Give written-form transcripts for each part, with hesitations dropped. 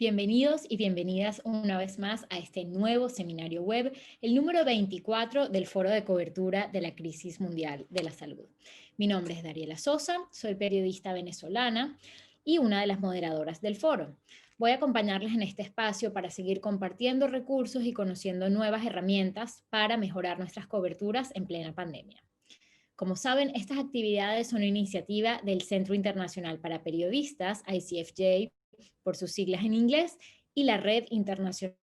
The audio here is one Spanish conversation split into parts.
Bienvenidos y bienvenidas una vez más a este nuevo seminario web, el número 24 del Foro de Cobertura de la Crisis Mundial de la Salud. Mi nombre es Dariela Sosa, soy periodista venezolana y una de las moderadoras del foro. Voy a acompañarles en este espacio para seguir compartiendo recursos y conociendo nuevas herramientas para mejorar nuestras coberturas en plena pandemia. Como saben, estas actividades son una iniciativa del Centro Internacional para Periodistas, ICFJ, por sus siglas en inglés, y la Red Internacional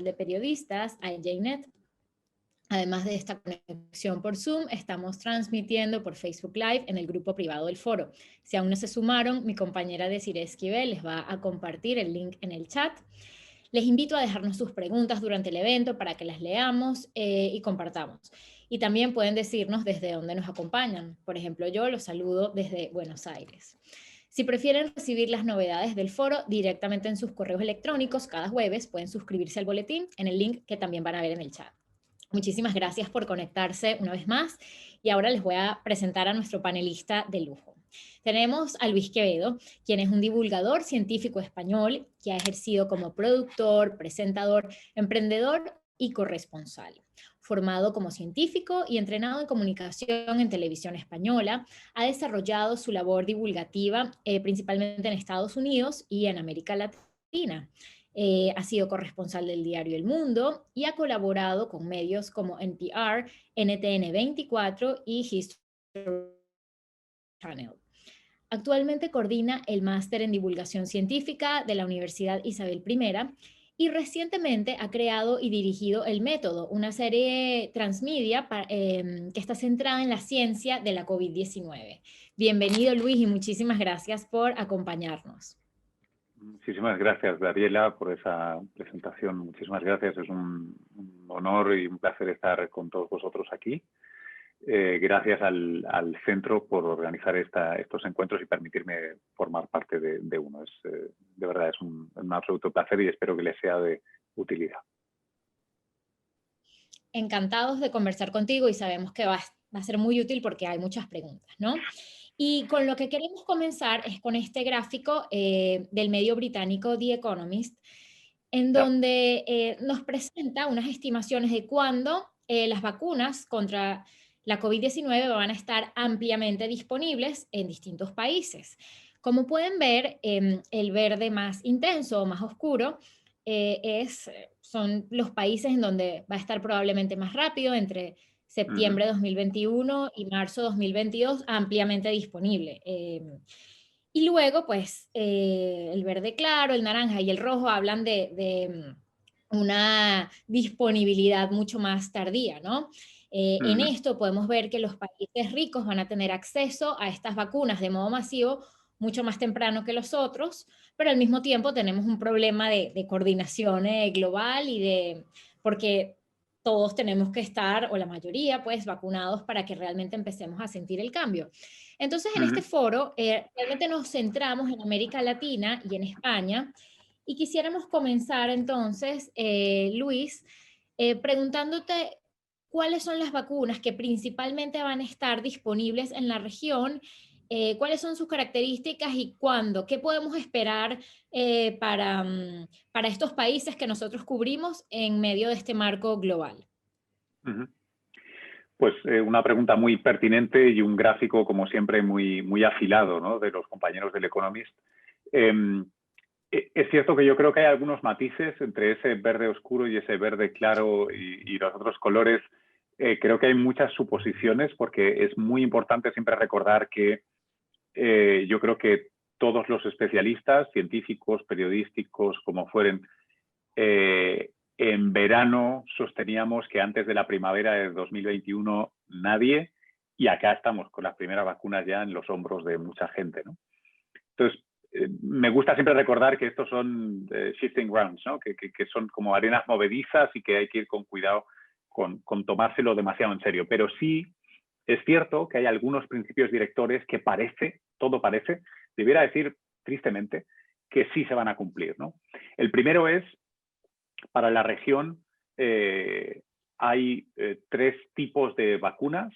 de Periodistas, IJNet. Además de esta conexión por Zoom, estamos transmitiendo por Facebook Live en el grupo privado del foro. Si aún no se sumaron, mi compañera Desiree Esquivel les va a compartir el link en el chat. Les invito a dejarnos sus preguntas durante el evento para que las leamos y compartamos. Y también pueden decirnos desde dónde nos acompañan. Por ejemplo, yo los saludo desde Buenos Aires. Si prefieren recibir las novedades del foro directamente en sus correos electrónicos cada jueves, pueden suscribirse al boletín en el link que también van a ver en el chat. Muchísimas gracias por conectarse una vez más y ahora les voy a presentar a nuestro panelista de lujo. Tenemos a Luis Quevedo, quien es un divulgador científico español que ha ejercido como productor, presentador, emprendedor y corresponsal. Formado como científico y entrenado en comunicación en televisión española, ha desarrollado su labor divulgativa principalmente en Estados Unidos y en América Latina. Ha sido corresponsal del diario El Mundo y ha colaborado con medios como NPR, NTN 24 y History Channel. Actualmente coordina el máster en divulgación científica de la Universidad Isabel I y recientemente ha creado y dirigido El Método, una serie transmedia que está centrada en la ciencia de la COVID-19. Bienvenido, Luis, y muchísimas gracias por acompañarnos. Muchísimas gracias, Dariela, por esa presentación. Muchísimas gracias. Es un honor y un placer estar con todos vosotros aquí. Gracias al centro por organizar estos encuentros y permitirme formar parte de uno. De verdad, es un absoluto placer y espero que les sea de utilidad. Encantados de conversar contigo y sabemos que va a ser muy útil porque hay muchas preguntas, ¿no? Y con lo que queremos comenzar es con este gráfico del medio británico The Economist, en donde nos presenta unas estimaciones de cuándo las vacunas contra la COVID-19 van a estar ampliamente disponibles en distintos países. Como pueden ver, el verde más intenso o más oscuro son los países en donde va a estar probablemente más rápido, entre septiembre de 2021 y marzo de 2022, ampliamente disponible. Y luego, pues, el verde claro, el naranja y el rojo hablan de una disponibilidad mucho más tardía, ¿no? En esto podemos ver que los países ricos van a tener acceso a estas vacunas de modo masivo mucho más temprano que los otros, pero al mismo tiempo tenemos un problema de coordinación global porque todos tenemos que estar, o la mayoría, pues, vacunados para que realmente empecemos a sentir el cambio. Entonces, en este foro, realmente nos centramos en América Latina y en España, y quisiéramos comenzar entonces, Luis, preguntándote cuáles son las vacunas que principalmente van a estar disponibles en la región, cuáles son sus características y cuándo, qué podemos esperar para estos países que nosotros cubrimos en medio de este marco global. Pues una pregunta muy pertinente y un gráfico, como siempre, muy afilado, ¿no?, de los compañeros del Economist. Es cierto que yo creo que hay algunos matices entre ese verde oscuro y ese verde claro y los otros colores. Creo que hay muchas suposiciones porque es muy importante siempre recordar que yo creo que todos los especialistas, científicos, periodísticos, como fueren, en verano sosteníamos que antes de la primavera de 2021 nadie, y acá estamos con las primeras vacunas ya en los hombros de mucha gente, ¿no? Entonces, me gusta siempre recordar que estos son shifting grounds, ¿no?, que son como arenas movedizas y que hay que ir con cuidado con tomárselo demasiado en serio. Pero sí es cierto que hay algunos principios directores que todo parece, debiera decir tristemente, que sí se van a cumplir, ¿no? El primero es, para la región hay 3 tipos de vacunas.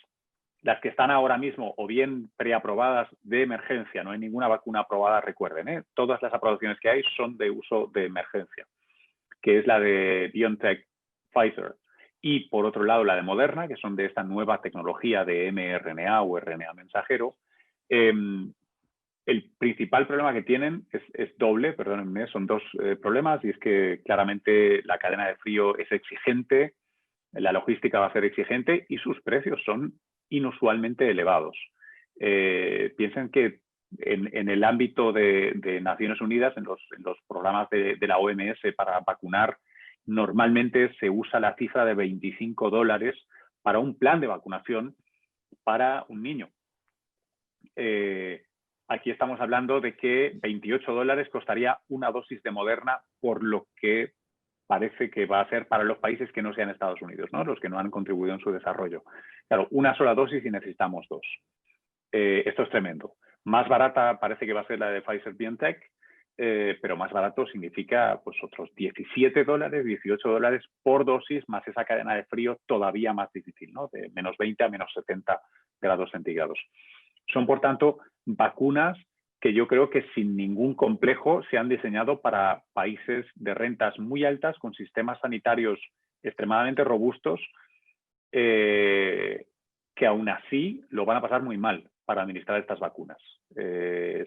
Las que están ahora mismo o bien preaprobadas de emergencia, no hay ninguna vacuna aprobada, recuerden, todas las aprobaciones que hay son de uso de emergencia, que es la de BioNTech, Pfizer, y por otro lado la de Moderna, que son de esta nueva tecnología de mRNA o RNA mensajero. El principal problema que tienen es doble, perdónenme, son dos problemas, y es que claramente la cadena de frío es exigente, la logística va a ser exigente y sus precios son inusualmente elevados. Piensen que en el ámbito de Naciones Unidas, en los programas de la OMS para vacunar, normalmente se usa la cifra de $25 para un plan de vacunación para un niño. Aquí estamos hablando de que $28 costaría una dosis de Moderna, por lo que parece que va a ser para los países que no sean Estados Unidos, ¿no? Los que no han contribuido en su desarrollo. Claro, una sola dosis y necesitamos dos. Esto es tremendo. Más barata parece que va a ser la de Pfizer-BioNTech, pero más barato significa pues otros $17, $18 por dosis, más esa cadena de frío todavía más difícil, ¿no? De -20 a -70 grados centígrados. Son, por tanto, vacunas que yo creo que sin ningún complejo se han diseñado para países de rentas muy altas, con sistemas sanitarios extremadamente robustos, que aún así lo van a pasar muy mal para administrar estas vacunas.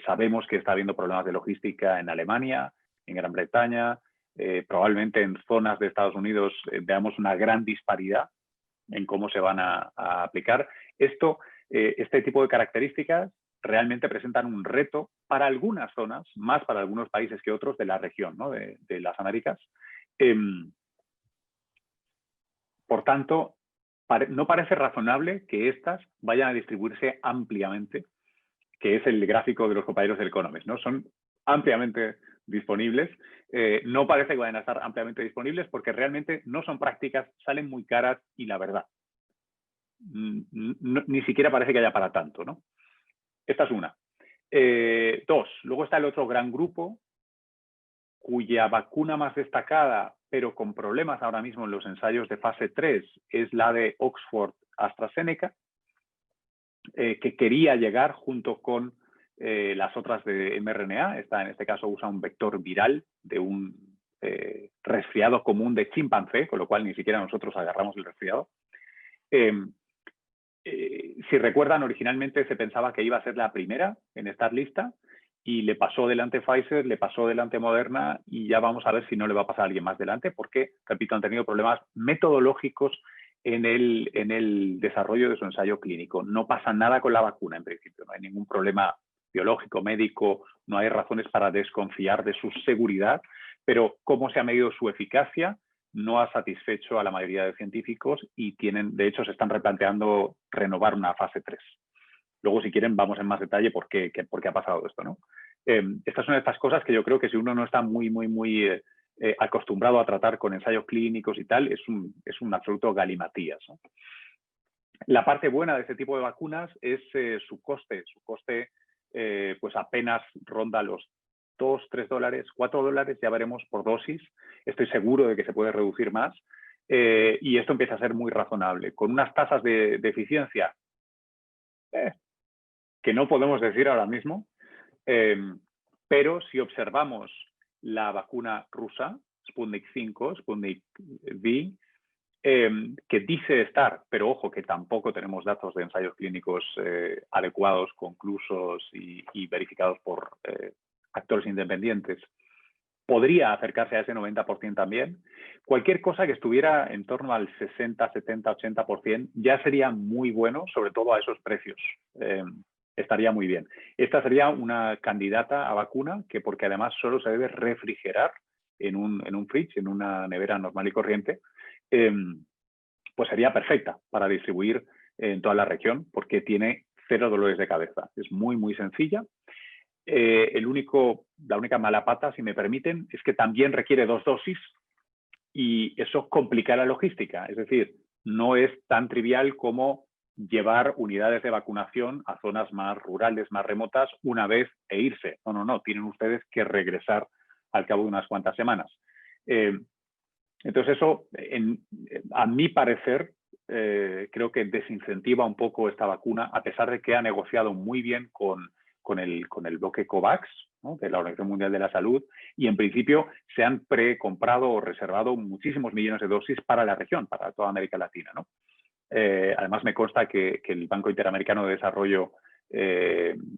Sabemos que está habiendo problemas de logística en Alemania, en Gran Bretaña, probablemente en zonas de Estados Unidos veamos una gran disparidad en cómo se van a aplicar. Este tipo de características realmente presentan un reto para algunas zonas, más para algunos países que otros de la región, ¿no? de las Américas. Por tanto, no parece razonable que estas vayan a distribuirse ampliamente, que es el gráfico de los compañeros del Economist, ¿no? Son ampliamente disponibles. No parece que vayan a estar ampliamente disponibles porque realmente no son prácticas, salen muy caras y la verdad, ni siquiera parece que haya para tanto, ¿no? Esta es una. Dos, luego está el otro gran grupo cuya vacuna más destacada, pero con problemas ahora mismo en los ensayos de fase 3, es la de Oxford AstraZeneca, que quería llegar junto con las otras de mRNA. Esta, en este caso, usa un vector viral de un resfriado común de chimpancé, con lo cual ni siquiera nosotros agarramos el resfriado. Si recuerdan, originalmente se pensaba que iba a ser la primera en estar lista y le pasó delante Pfizer, le pasó delante Moderna y ya vamos a ver si no le va a pasar a alguien más delante porque, repito, han tenido problemas metodológicos en el desarrollo de su ensayo clínico. No pasa nada con la vacuna en principio, no hay ningún problema biológico, médico, no hay razones para desconfiar de su seguridad, pero cómo se ha medido su eficacia no ha satisfecho a la mayoría de científicos y de hecho, se están replanteando renovar una fase 3. Luego, si quieren, vamos en más detalle por qué ha pasado esto, ¿no? Estas son estas cosas que yo creo que si uno no está muy acostumbrado a tratar con ensayos clínicos y tal, es un absoluto galimatías, ¿no? La parte buena de este tipo de vacunas es su coste. Su coste pues apenas ronda los $2, $3, $4, ya veremos por dosis. Estoy seguro de que se puede reducir más. Y esto empieza a ser muy razonable. Con unas tasas de eficiencia que no podemos decir ahora mismo, pero si observamos la vacuna rusa, Sputnik 5, Sputnik V, que dice estar, pero ojo que tampoco tenemos datos de ensayos clínicos adecuados, conclusos y verificados por actores independientes, podría acercarse a ese 90% también. Cualquier cosa que estuviera en torno al 60, 70, 80% ya sería muy bueno, sobre todo a esos precios. Estaría muy bien. Esta sería una candidata a vacuna que, porque además solo se debe refrigerar en un fridge, en una nevera normal y corriente, pues sería perfecta para distribuir en toda la región porque tiene 0 dolores de cabeza. Es muy sencilla. La única mala pata, si me permiten, es que también requiere 2 dosis y eso complica la logística. Es decir, no es tan trivial como llevar unidades de vacunación a zonas más rurales, más remotas, una vez e irse. No. Tienen ustedes que regresar al cabo de unas cuantas semanas. Entonces eso, a mi parecer, creo que desincentiva un poco esta vacuna, a pesar de que ha negociado muy bien con el bloque COVAX, ¿no?, de la Organización Mundial de la Salud, y en principio se han precomprado o reservado muchísimos millones de dosis para la región, para toda América Latina, ¿no? Además, me consta que el Banco Interamericano de Desarrollo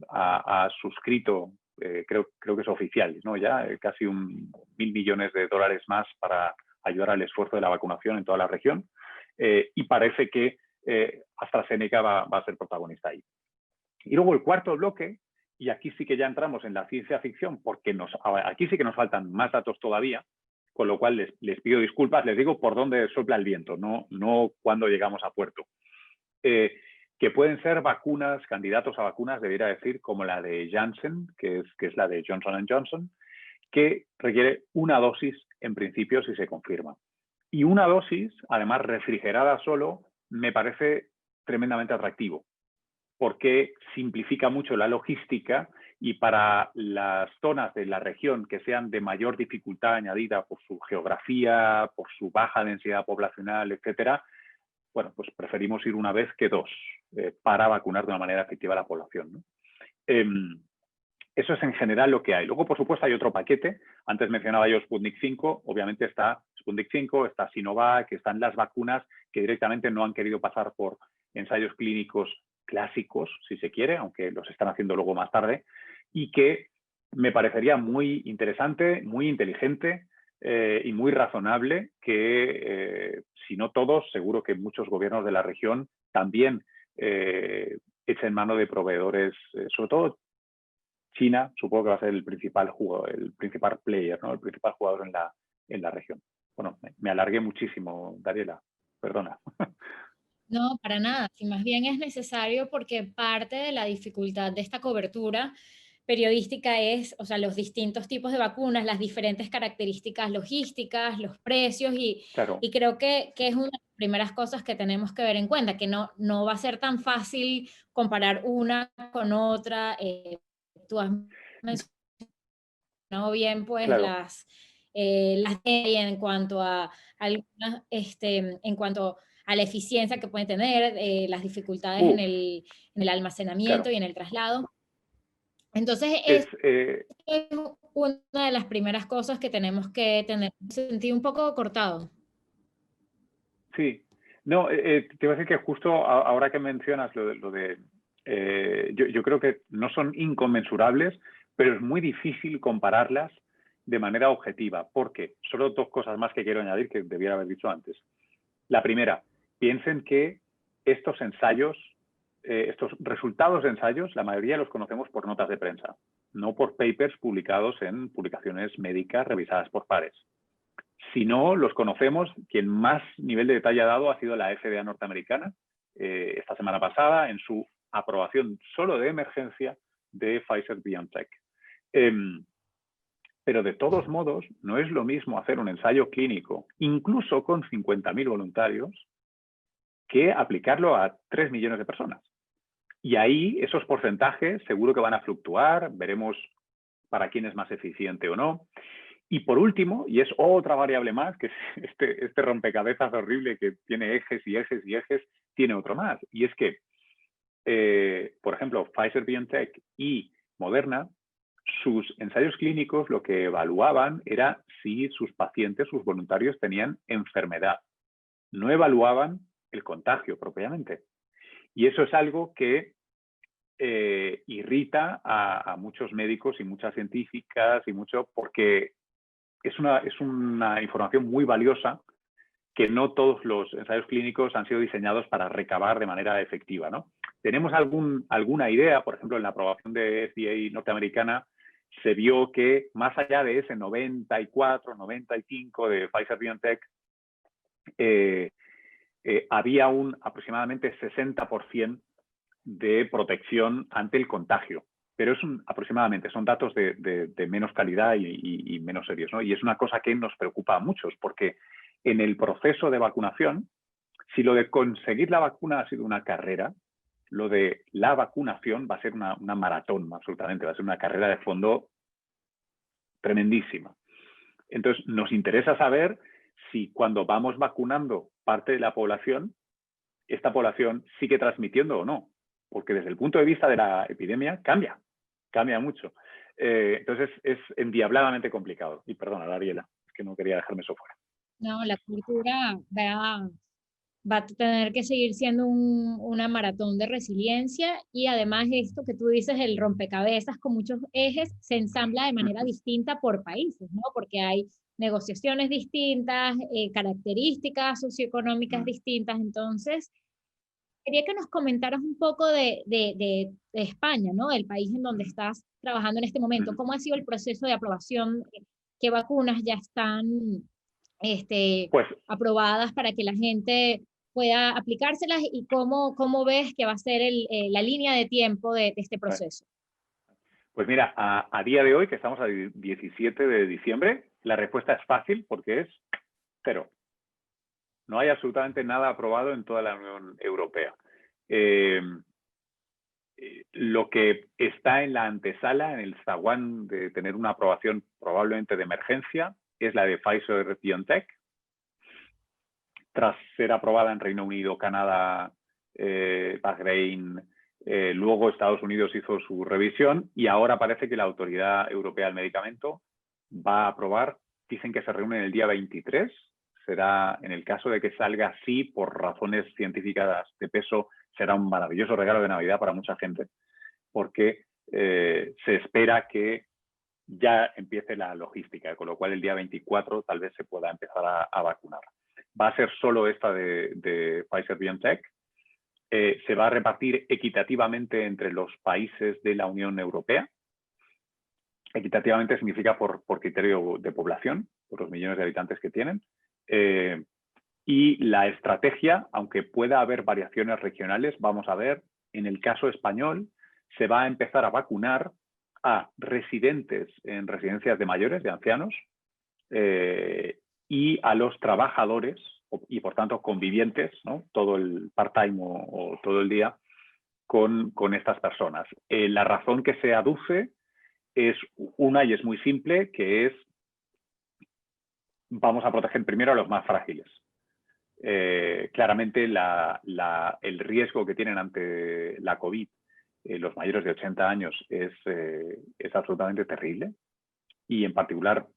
ha suscrito, creo que es oficial, ¿no?, ya casi 1.000 millones de dólares más para ayudar al esfuerzo de la vacunación en toda la región, y parece que AstraZeneca va a ser protagonista ahí. Y luego el cuarto bloque, y aquí sí que ya entramos en la ciencia ficción, porque aquí sí que nos faltan más datos todavía, con lo cual les pido disculpas, les digo por dónde sopla el viento, no cuando llegamos a puerto. Que pueden ser vacunas, candidatos a vacunas, debería decir, como la de Janssen, que es la de Johnson & Johnson, que requiere una dosis en principio si se confirma. Y una dosis, además refrigerada solo, me parece tremendamente atractivo, porque simplifica mucho la logística y para las zonas de la región que sean de mayor dificultad añadida por su geografía, por su baja densidad poblacional, etcétera, bueno, pues preferimos ir una vez que dos para vacunar de una manera efectiva a la población, ¿no? Eso es en general lo que hay. Luego, por supuesto, hay otro paquete. Antes mencionaba yo Sputnik 5. Obviamente está Sputnik 5, está Sinovac, están las vacunas que directamente no han querido pasar por ensayos clínicos clásicos, si se quiere, aunque los están haciendo luego más tarde, y que me parecería muy interesante, muy inteligente y muy razonable que, si no todos, seguro que muchos gobiernos de la región también echen mano de proveedores, sobre todo China, supongo que va a ser el principal jugador, el principal player, ¿no?, el principal jugador en la región. Bueno, me alargué muchísimo, Dariela, perdona. No, para nada. Si más bien es necesario porque parte de la dificultad de esta cobertura periodística es, o sea, los distintos tipos de vacunas, las diferentes características logísticas, los precios Claro, y creo que es una de las primeras cosas que tenemos que ver en cuenta, que no va a ser tan fácil comparar una con otra. Tú has mencionado bien, pues, claro. las en cuanto a algunas, en cuanto a la eficiencia que pueden tener, las dificultades Uf, en el almacenamiento claro. y en el traslado. Entonces, Es, es una de las primeras cosas que tenemos que tener. Me sentí un poco cortado. sí. No, te iba a decir que justo ahora que mencionas yo creo que no son inconmensurables, pero es muy difícil compararlas de manera objetiva, porque solo dos cosas más que quiero añadir que debiera haber dicho antes. La primera, piensen que estos ensayos, estos resultados de ensayos, la mayoría los conocemos por notas de prensa, no por papers publicados en publicaciones médicas revisadas por pares. Si no los conocemos, quien más nivel de detalle ha dado ha sido la FDA norteamericana, esta semana pasada, en su aprobación solo de emergencia de Pfizer-BioNTech. Pero de todos modos, no es lo mismo hacer un ensayo clínico, incluso con 50.000 voluntarios, que aplicarlo a 3 millones de personas. Y ahí esos porcentajes seguro que van a fluctuar, veremos para quién es más eficiente o no. Y por último, y es otra variable más, que es este rompecabezas horrible que tiene ejes y ejes y ejes, tiene otro más. Y es que, por ejemplo, Pfizer-BioNTech y Moderna, sus ensayos clínicos lo que evaluaban era si sus pacientes, sus voluntarios, tenían enfermedad. No evaluaban el contagio propiamente. Y eso es algo que irrita a muchos médicos y muchas científicas y mucho porque es una información muy valiosa que no todos los ensayos clínicos han sido diseñados para recabar de manera efectiva, ¿no? Tenemos alguna idea, por ejemplo, en la aprobación de FDA norteamericana se vio que más allá de ese 94, 95 de Pfizer-BioNTech, había un aproximadamente 60% de protección ante el contagio. Pero es aproximadamente, son datos de menos calidad y menos serios, ¿no? Y es una cosa que nos preocupa a muchos, porque en el proceso de vacunación, si lo de conseguir la vacuna ha sido una carrera, lo de la vacunación va a ser una maratón, absolutamente, va a ser una carrera de fondo tremendísima. Entonces, nos interesa saber si cuando vamos vacunando parte de la población, esta población sigue transmitiendo o no, porque desde el punto de vista de la epidemia cambia mucho. Entonces es endiabladamente complicado. Y perdona, Ariela, es que no quería dejarme eso fuera. No, la cultura va a tener que seguir siendo una maratón de resiliencia y además esto que tú dices, el rompecabezas con muchos ejes, se ensambla de manera distinta por países, ¿no? Porque hay negociaciones distintas, características socioeconómicas distintas. Entonces, quería que nos comentaras un poco de España, ¿no? El país en donde estás trabajando en este momento. ¿Cómo ha sido el proceso de aprobación? ¿Qué vacunas ya están Pues aprobadas para que la gente pueda aplicárselas y cómo ves que va a ser la línea de tiempo de este proceso? Pues mira, a día de hoy, que estamos a 17 de diciembre, la respuesta es fácil porque es cero. No hay absolutamente nada aprobado en toda la Unión Europea. Lo que está en la antesala, en el zaguán de tener una aprobación probablemente de emergencia, es la de Pfizer-BioNTech. Tras ser aprobada en Reino Unido, Canadá, Bahrein, luego Estados Unidos hizo su revisión y ahora parece que la Autoridad Europea del Medicamento va a aprobar, dicen que se reúnen el día 23, será, en el caso de que salga así por razones científicas de peso, será un maravilloso regalo de Navidad para mucha gente, porque se espera que ya empiece la logística, con lo cual el día 24 tal vez se pueda empezar a vacunar. Va a ser solo esta de Pfizer-BioNTech. Se va a repartir equitativamente entre los países de la Unión Europea. Equitativamente significa por criterio de población, por los millones de habitantes que tienen. Y la estrategia, aunque pueda haber variaciones regionales, vamos a ver, en el caso español, se va a empezar a vacunar a residentes en residencias de mayores, de ancianos, y a los trabajadores y, por tanto, convivientes, ¿no? Todo el part-time o todo el día con estas personas. La razón que se aduce es una y es muy simple, que es vamos a proteger primero a los más frágiles. Claramente el riesgo que tienen ante la COVID los mayores de 80 años es absolutamente terrible y en particular,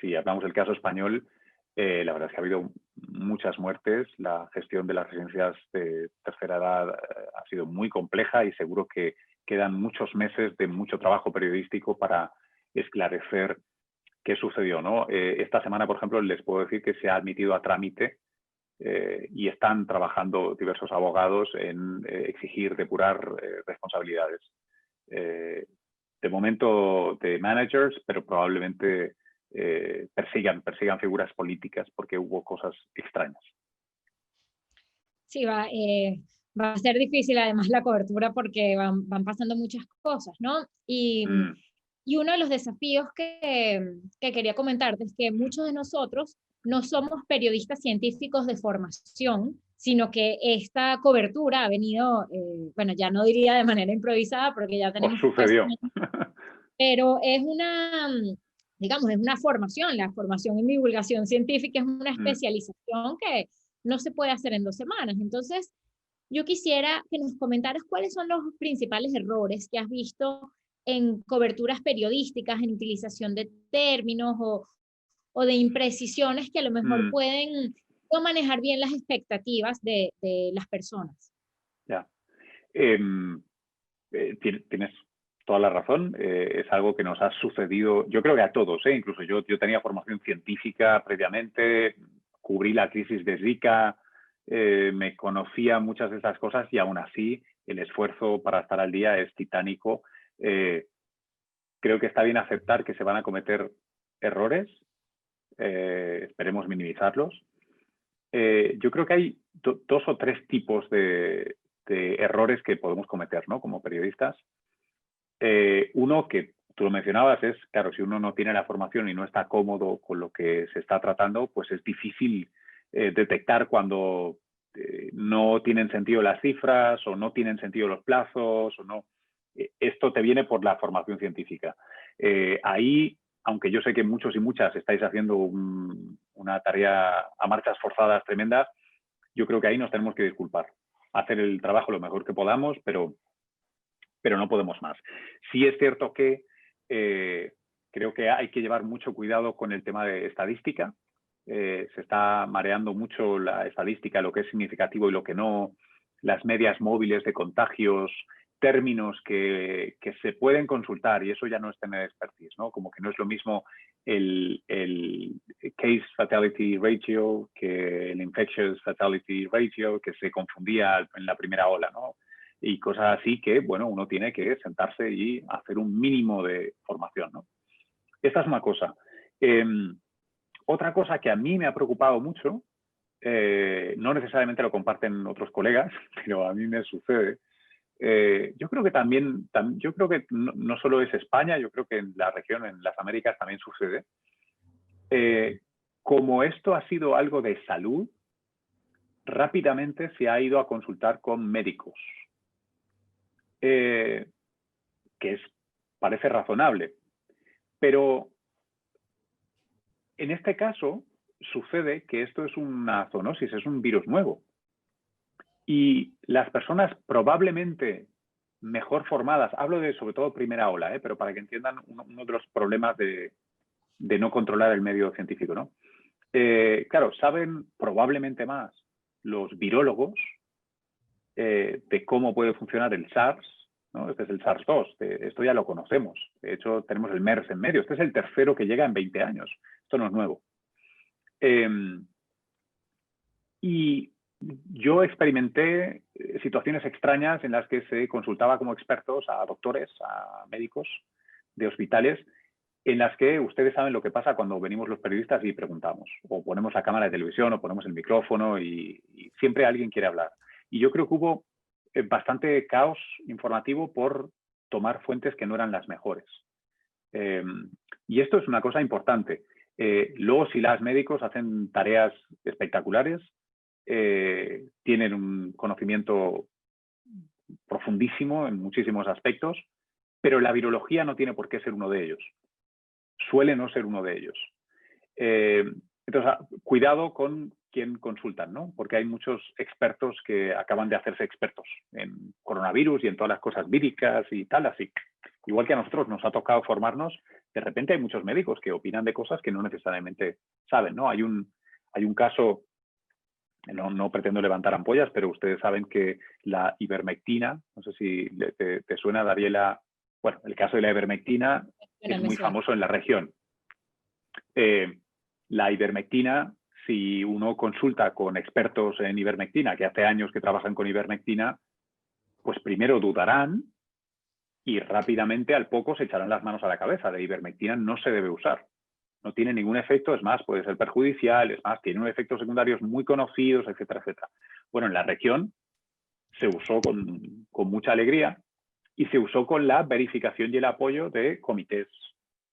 si hablamos del caso español, la verdad es que ha habido muchas muertes, la gestión de las residencias de tercera edad ha sido muy compleja y seguro que quedan muchos meses de mucho trabajo periodístico para esclarecer qué sucedió, ¿no? Esta semana, por ejemplo, les puedo decir que se ha admitido a trámite y están trabajando diversos abogados en exigir, depurar responsabilidades. De momento de managers, pero probablemente persigan figuras políticas porque hubo cosas extrañas. Sí, va a ser difícil además la cobertura porque van pasando muchas cosas, ¿no? Y uno de los desafíos que quería comentarte es que muchos de nosotros no somos periodistas científicos de formación, sino que esta cobertura ha venido, bueno, ya no diría de manera improvisada porque ya tenemos... Os sucedió. Pero es digamos, es una formación. La formación en divulgación científica es una especialización que no se puede hacer en 2 semanas. Entonces, yo quisiera que nos comentaras cuáles son los principales errores que has visto en coberturas periodísticas, en utilización de términos o de imprecisiones que a lo mejor pueden no manejar bien las expectativas de las personas. Ya. Tienes toda la razón. Es algo que nos ha sucedido, yo creo que a todos, incluso yo tenía formación científica previamente, cubrí la crisis de Zika, me conocía muchas de estas cosas y aún así el esfuerzo para estar al día es titánico. Creo que está bien aceptar que se van a cometer errores, esperemos minimizarlos. Yo creo que hay 2 o 3 tipos de errores que podemos cometer, ¿no? Como periodistas. Uno que tú lo mencionabas es, claro, si uno no tiene la formación y no está cómodo con lo que se está tratando, pues es difícil detectar cuando no tienen sentido las cifras o no tienen sentido los plazos o no. Esto te viene por la formación científica. Ahí, aunque yo sé que muchos y muchas estáis haciendo una tarea a marchas forzadas tremenda, yo creo que ahí nos tenemos que disculpar. hacer el trabajo lo mejor que podamos, pero no podemos más. Sí es cierto que creo que hay que llevar mucho cuidado con el tema de estadística. Se está mareando mucho la estadística, lo que es significativo y lo que no, las medias móviles de contagios, términos que se pueden consultar, y eso ya no es tener expertise, ¿no? Como que no es lo mismo el case fatality ratio que el infectious fatality ratio, que se confundía en la primera ola, ¿no? Y cosas así que, bueno, uno tiene que sentarse y hacer un mínimo de formación, ¿no? Esta es una cosa. Otra cosa que a mí me ha preocupado mucho, no necesariamente lo comparten otros colegas, pero a mí me sucede. Yo creo que también, yo creo que no solo es España, yo creo que en la región, en las Américas también sucede. Como esto ha sido algo de salud, rápidamente se ha ido a consultar con médicos. Parece razonable, pero en este caso sucede que esto es una zoonosis, es un virus nuevo. Y las personas probablemente mejor formadas, hablo de sobre todo primera ola, pero para que entiendan uno de los problemas de no controlar el medio científico, ¿no? Claro, saben probablemente más los virólogos de cómo puede funcionar el SARS, ¿no? Este es el SARS-2, esto ya lo conocemos. De hecho, tenemos el MERS en medio. Este es el tercero que llega en 20 años. Esto no es nuevo. Y yo experimenté situaciones extrañas en las que se consultaba como expertos a doctores, a médicos de hospitales, en las que ustedes saben lo que pasa cuando venimos los periodistas y preguntamos, o ponemos la cámara de televisión, o ponemos el micrófono y siempre alguien quiere hablar. Y yo creo que hubo bastante caos informativo por tomar fuentes que no eran las mejores. Y esto es una cosa importante. Luego, si los médicos hacen tareas espectaculares, tienen un conocimiento profundísimo en muchísimos aspectos, pero la virología no tiene por qué ser uno de ellos. Suele no ser uno de ellos. Entonces, cuidado con quién consultan, ¿no? Porque hay muchos expertos que acaban de hacerse expertos en coronavirus y en todas las cosas víricas y tal, así. Igual que a nosotros nos ha tocado formarnos, de repente hay muchos médicos que opinan de cosas que no necesariamente saben, ¿no? Hay un caso, no pretendo levantar ampollas, pero ustedes saben que la ivermectina, no sé si te suena, Dariela, bueno, el caso de la ivermectina es muy famoso en la región. La ivermectina, si uno consulta con expertos en ivermectina, que hace años que trabajan con ivermectina, pues primero dudarán y rápidamente al poco se echarán las manos a la cabeza. De ivermectina no se debe usar. No tiene ningún efecto, es más, puede ser perjudicial, es más, tiene unos efectos secundarios muy conocidos, etcétera, etcétera. Bueno, en la región se usó con mucha alegría y se usó con la verificación y el apoyo de comités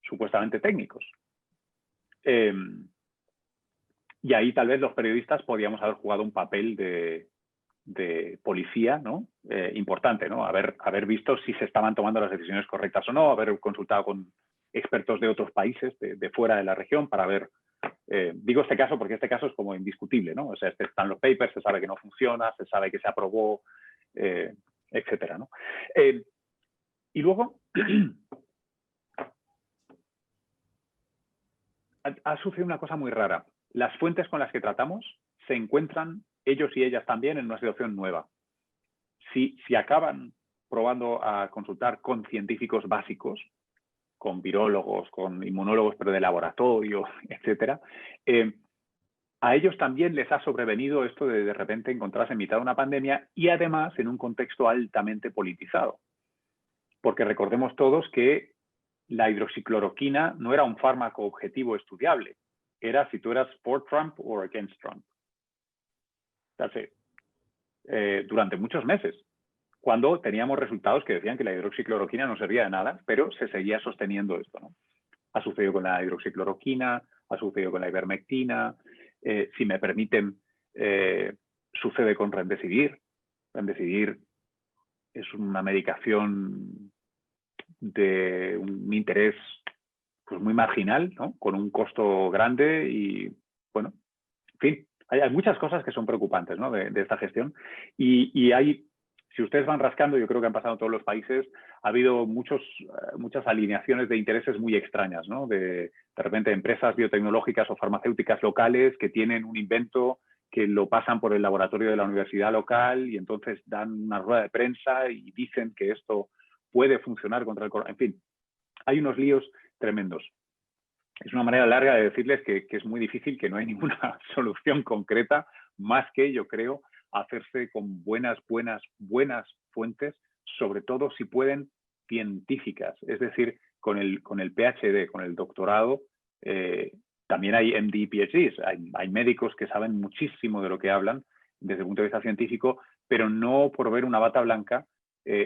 supuestamente técnicos. Y ahí tal vez los periodistas podíamos haber jugado un papel de policía, ¿no? Importante, ¿no? Haber visto si se estaban tomando las decisiones correctas o no, haber consultado con expertos de otros países, de fuera de la región, para ver, digo este caso porque este caso es como indiscutible, ¿no? O sea, están los papers, se sabe que no funciona, se sabe que se aprobó, etcétera, ¿no? Y luego ha sucedido una cosa muy rara. Las fuentes con las que tratamos se encuentran, ellos y ellas también, en una situación nueva. Si acaban probando a consultar con científicos básicos, con virólogos, con inmunólogos, pero de laboratorio, etcétera, a ellos también les ha sobrevenido esto de repente encontrarse en mitad de una pandemia y además en un contexto altamente politizado. Porque recordemos todos que la hidroxicloroquina no era un fármaco objetivo estudiable. Era si tú eras for Trump o against Trump. Entonces, durante muchos meses, cuando teníamos resultados que decían que la hidroxicloroquina no servía de nada, pero se seguía sosteniendo esto, ¿no? Ha sucedido con la hidroxicloroquina, ha sucedido con la ivermectina, si me permiten, sucede con Remdesivir. Remdesivir es una medicación de un interés pues muy marginal, ¿no? Con un costo grande y, bueno, en fin, hay muchas cosas que son preocupantes, ¿no? de esta gestión. Y hay, si ustedes van rascando, yo creo que han pasado en todos los países, ha habido muchas alineaciones de intereses muy extrañas, ¿no? De repente empresas biotecnológicas o farmacéuticas locales que tienen un invento que lo pasan por el laboratorio de la universidad local y entonces dan una rueda de prensa y dicen que esto puede funcionar contra el coronavirus. En fin, hay unos líos tremendos. Es una manera larga de decirles que es muy difícil, que no hay ninguna solución concreta, más que, yo creo, hacerse con buenas fuentes, sobre todo si pueden, científicas, es decir, con el PhD, con el doctorado. También hay MD, PhDs, hay médicos que saben muchísimo de lo que hablan desde el punto de vista científico, pero no por ver una bata blanca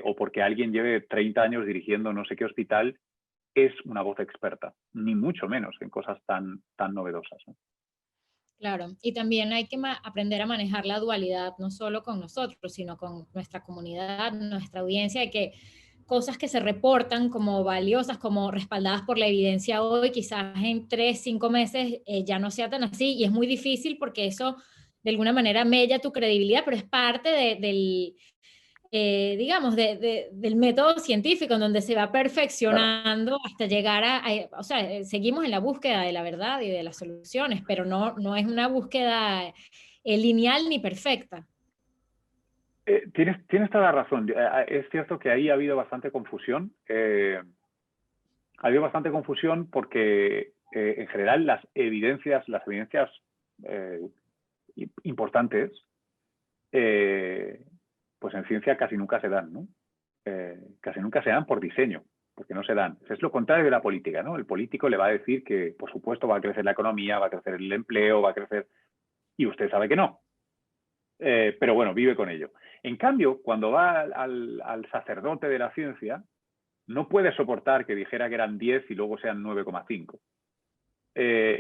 o porque alguien lleve 30 años dirigiendo no sé qué hospital, es una voz experta, ni mucho menos en cosas tan novedosas, ¿no? Claro, y también hay que aprender a manejar la dualidad, no solo con nosotros, sino con nuestra comunidad, nuestra audiencia, de que cosas que se reportan como valiosas, como respaldadas por la evidencia hoy, quizás en 3, 5 meses ya no sea tan así, y es muy difícil porque eso de alguna manera mella tu credibilidad, pero es parte del, digamos, del método científico en donde se va Claro. perfeccionando hasta llegar o sea, seguimos en la búsqueda de la verdad y de las soluciones, pero no es una búsqueda lineal ni perfecta. Tienes toda la razón. Es cierto que ahí ha habido bastante confusión. Ha habido bastante confusión porque, en general, las evidencias eh, importantes, pues en ciencia casi nunca se dan, ¿no? Casi nunca se dan por diseño, porque no se dan. Es lo contrario de la política, ¿no? El político le va a decir que, por supuesto, va a crecer la economía, va a crecer el empleo, va a crecer... Y usted sabe que no. Pero bueno, vive con ello. En cambio, cuando va al sacerdote de la ciencia, no puede soportar que dijera que eran 10 y luego sean 9,5.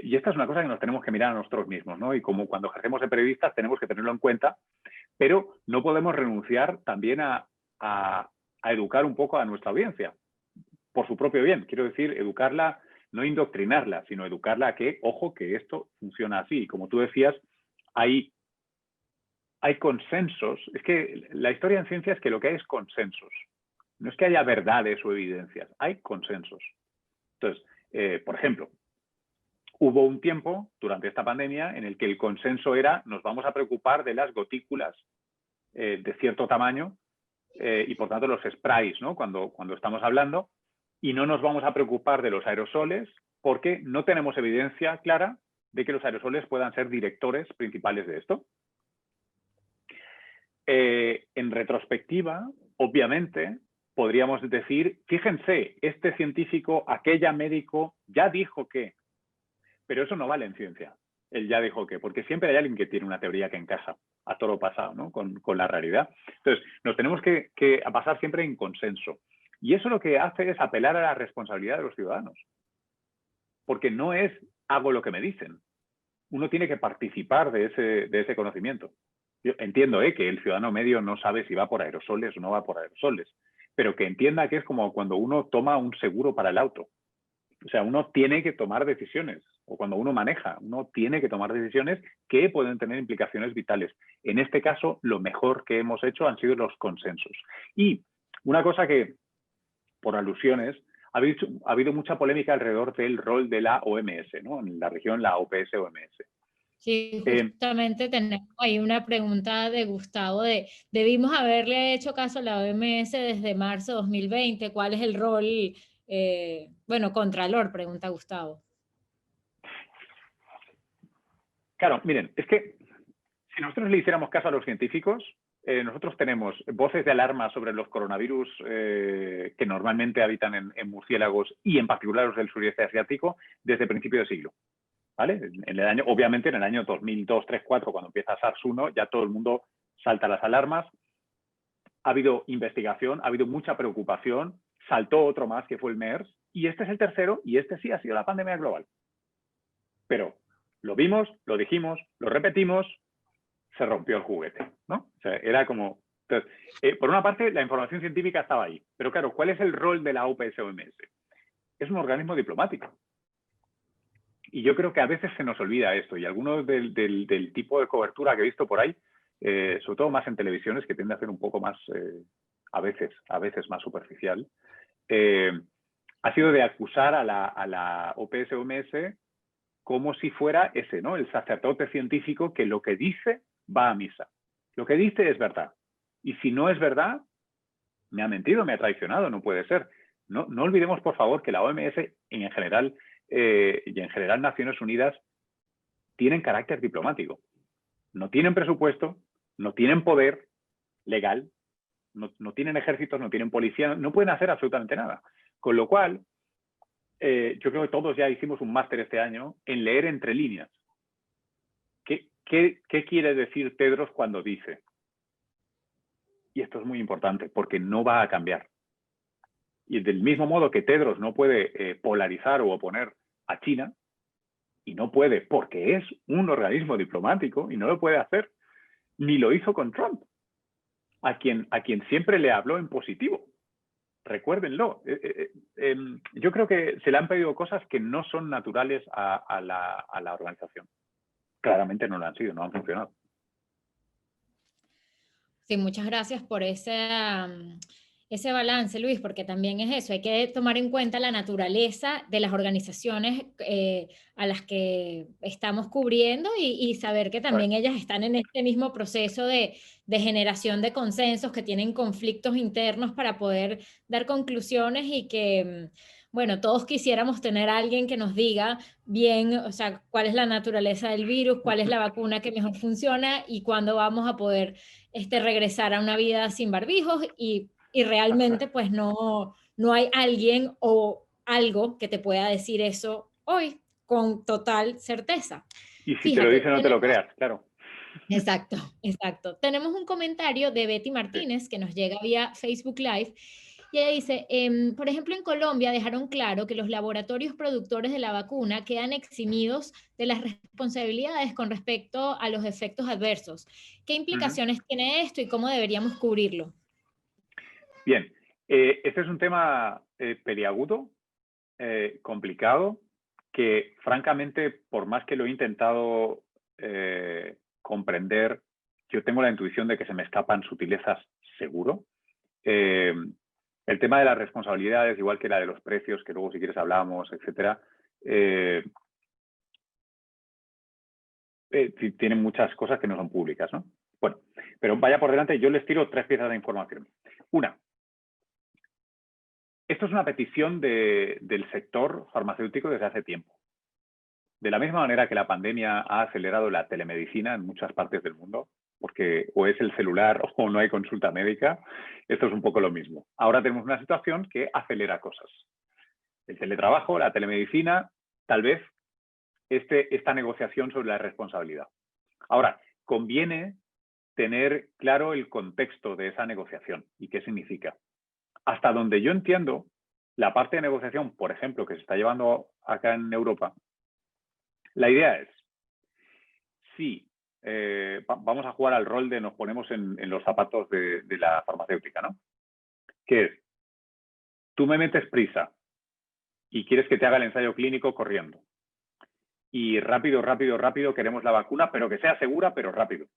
Y esta es una cosa que nos tenemos que mirar a nosotros mismos, ¿no? Y como cuando ejercemos de periodistas tenemos que tenerlo en cuenta, pero no podemos renunciar también a educar un poco a nuestra audiencia, por su propio bien. Quiero decir, educarla, no indoctrinarla, sino educarla a que, ojo, que esto funciona así. Y como tú decías, hay consensos. Es que la historia en ciencia es que lo que hay es consensos. No es que haya verdades o evidencias, hay consensos. Entonces, por ejemplo, hubo un tiempo durante esta pandemia en el que el consenso era nos vamos a preocupar de las gotículas de cierto tamaño y por tanto los sprays, ¿no? Cuando estamos hablando, y no nos vamos a preocupar de los aerosoles porque no tenemos evidencia clara de que los aerosoles puedan ser directores principales de esto. En retrospectiva, obviamente, podríamos decir, fíjense, este científico, aquella médico, ya dijo que, pero eso no vale en ciencia. Él ya dijo que, porque siempre hay alguien que tiene una teoría que encaja a toro pasado, ¿no? con la realidad. Entonces, nos tenemos que basar siempre en consenso. Y eso lo que hace es apelar a la responsabilidad de los ciudadanos. Porque no es hago lo que me dicen. Uno tiene que participar de ese conocimiento. Yo entiendo que el ciudadano medio no sabe si va por aerosoles o no va por aerosoles, pero que entienda que es como cuando uno toma un seguro para el auto. O sea, uno tiene que tomar decisiones, o cuando uno maneja, uno tiene que tomar decisiones que pueden tener implicaciones vitales. En este caso, lo mejor que hemos hecho han sido los consensos. Y una cosa que, por alusiones, ha habido mucha polémica alrededor del rol de la OMS, ¿no? En la región, la OPS-OMS. Sí, justamente tenemos ahí una pregunta de Gustavo debimos haberle hecho caso a la OMS desde marzo de 2020. ¿Cuál es el rol? Bueno, Contralor, pregunta Gustavo. Claro, miren, es que si nosotros le hiciéramos caso a los científicos, nosotros tenemos voces de alarma sobre los coronavirus que normalmente habitan en murciélagos y en particular los del sureste asiático desde principio de siglo. ¿Vale? Obviamente en el año 2002, 3, 4, cuando empieza SARS-1, ya todo el mundo salta las alarmas. Ha habido investigación, ha habido mucha preocupación, saltó otro más que fue el MERS, y este es el tercero, y este sí ha sido la pandemia global. Pero lo vimos, lo dijimos, lo repetimos, se rompió el juguete, ¿no? O sea, era como... Entonces, por una parte, la información científica estaba ahí, pero claro, ¿cuál es el rol de la OPS-OMS? Es un organismo diplomático. Y yo creo que a veces se nos olvida esto, y algunos del tipo de cobertura que he visto por ahí, sobre todo más en televisiones, que tiende a ser un poco más, a veces más superficial, ha sido de acusar a la OPS-OMS como si fuera ese, ¿no? El sacerdote científico que lo que dice va a misa. Lo que dice es verdad. Y si no es verdad, me ha mentido, me ha traicionado, no puede ser. No olvidemos, por favor, que la OMS en general y en general Naciones Unidas tienen carácter diplomático. No tienen presupuesto, no tienen poder legal, no tienen ejércitos, no tienen policía, no pueden hacer absolutamente nada. Con lo cual, yo creo que todos ya hicimos un máster este año en leer entre líneas. ¿Qué quiere decir Tedros cuando dice? Y esto es muy importante porque no va a cambiar. Y del mismo modo que Tedros no puede polarizar o oponer a China, y no puede porque es un organismo diplomático y no lo puede hacer, ni lo hizo con Trump, a quien siempre le habló en positivo. Recuérdenlo. Yo creo que se le han pedido cosas que no son naturales a la organización. Claramente no lo han sido, no han funcionado. Sí, muchas gracias por ese balance, Luis, porque también es eso, hay que tomar en cuenta la naturaleza de las organizaciones a las que estamos cubriendo y saber que también ellas están en este mismo proceso de generación de consensos, que tienen conflictos internos para poder dar conclusiones y que, bueno, todos quisiéramos tener a alguien que nos diga bien, o sea, cuál es la naturaleza del virus, cuál es la vacuna que mejor funciona y cuándo vamos a poder regresar a una vida sin barbijos y realmente pues no hay alguien o algo que te pueda decir eso hoy con total certeza. Y si te lo Fíjate, dice, no te lo creas, claro. exacto, exacto. Tenemos un comentario de Betty Martínez que nos llega vía Facebook Live y ella dice, por ejemplo, en Colombia dejaron claro que los laboratorios productores de la vacuna quedan eximidos de las responsabilidades con respecto a los efectos adversos. ¿Qué implicaciones tiene esto y cómo deberíamos cubrirlo? Bien, este es un tema peliagudo, complicado, que francamente, por más que lo he intentado comprender, yo tengo la intuición de que se me escapan sutilezas seguro. El tema de las responsabilidades, igual que la de los precios, que luego si quieres hablamos, etcétera, tienen muchas cosas que no son públicas, ¿no? Bueno, pero vaya por delante, yo les tiro 3 piezas de información. Una, esto es una petición del sector farmacéutico desde hace tiempo. De la misma manera que la pandemia ha acelerado la telemedicina en muchas partes del mundo, porque o es el celular o no hay consulta médica, esto es un poco lo mismo. Ahora tenemos una situación que acelera cosas. El teletrabajo, la telemedicina, tal vez esta negociación sobre la responsabilidad. Ahora, conviene tener claro el contexto de esa negociación y qué significa. Hasta donde yo entiendo, la parte de negociación, por ejemplo, que se está llevando acá en Europa, la idea es, sí, vamos a jugar al rol de nos ponemos en los zapatos de la farmacéutica, ¿no? Que es, tú me metes prisa y quieres que te haga el ensayo clínico corriendo. Y rápido queremos la vacuna, pero que sea segura, pero rápido.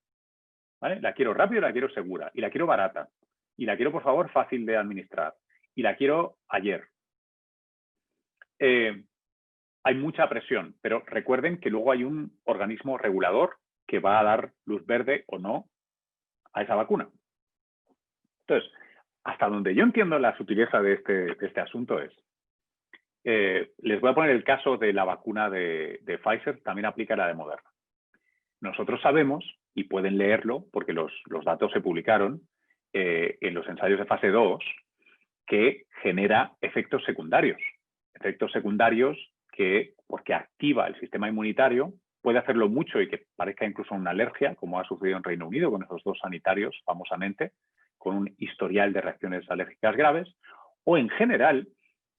¿Vale? La quiero rápido, la quiero segura y la quiero barata. Y la quiero, por favor, fácil de administrar. Y la quiero ayer. Hay mucha presión, pero recuerden que luego hay un organismo regulador que va a dar luz verde o no a esa vacuna. Entonces, hasta donde yo entiendo la sutileza de este asunto es, les voy a poner el caso de la vacuna de Pfizer, también aplica la de Moderna. Nosotros sabemos, y pueden leerlo, porque los datos se publicaron en los ensayos de fase 2, que genera efectos secundarios. Efectos secundarios que, porque activa el sistema inmunitario, puede hacerlo mucho y que parezca incluso una alergia, como ha sucedido en Reino Unido con esos 2 sanitarios, famosamente, con un historial de reacciones alérgicas graves, o en general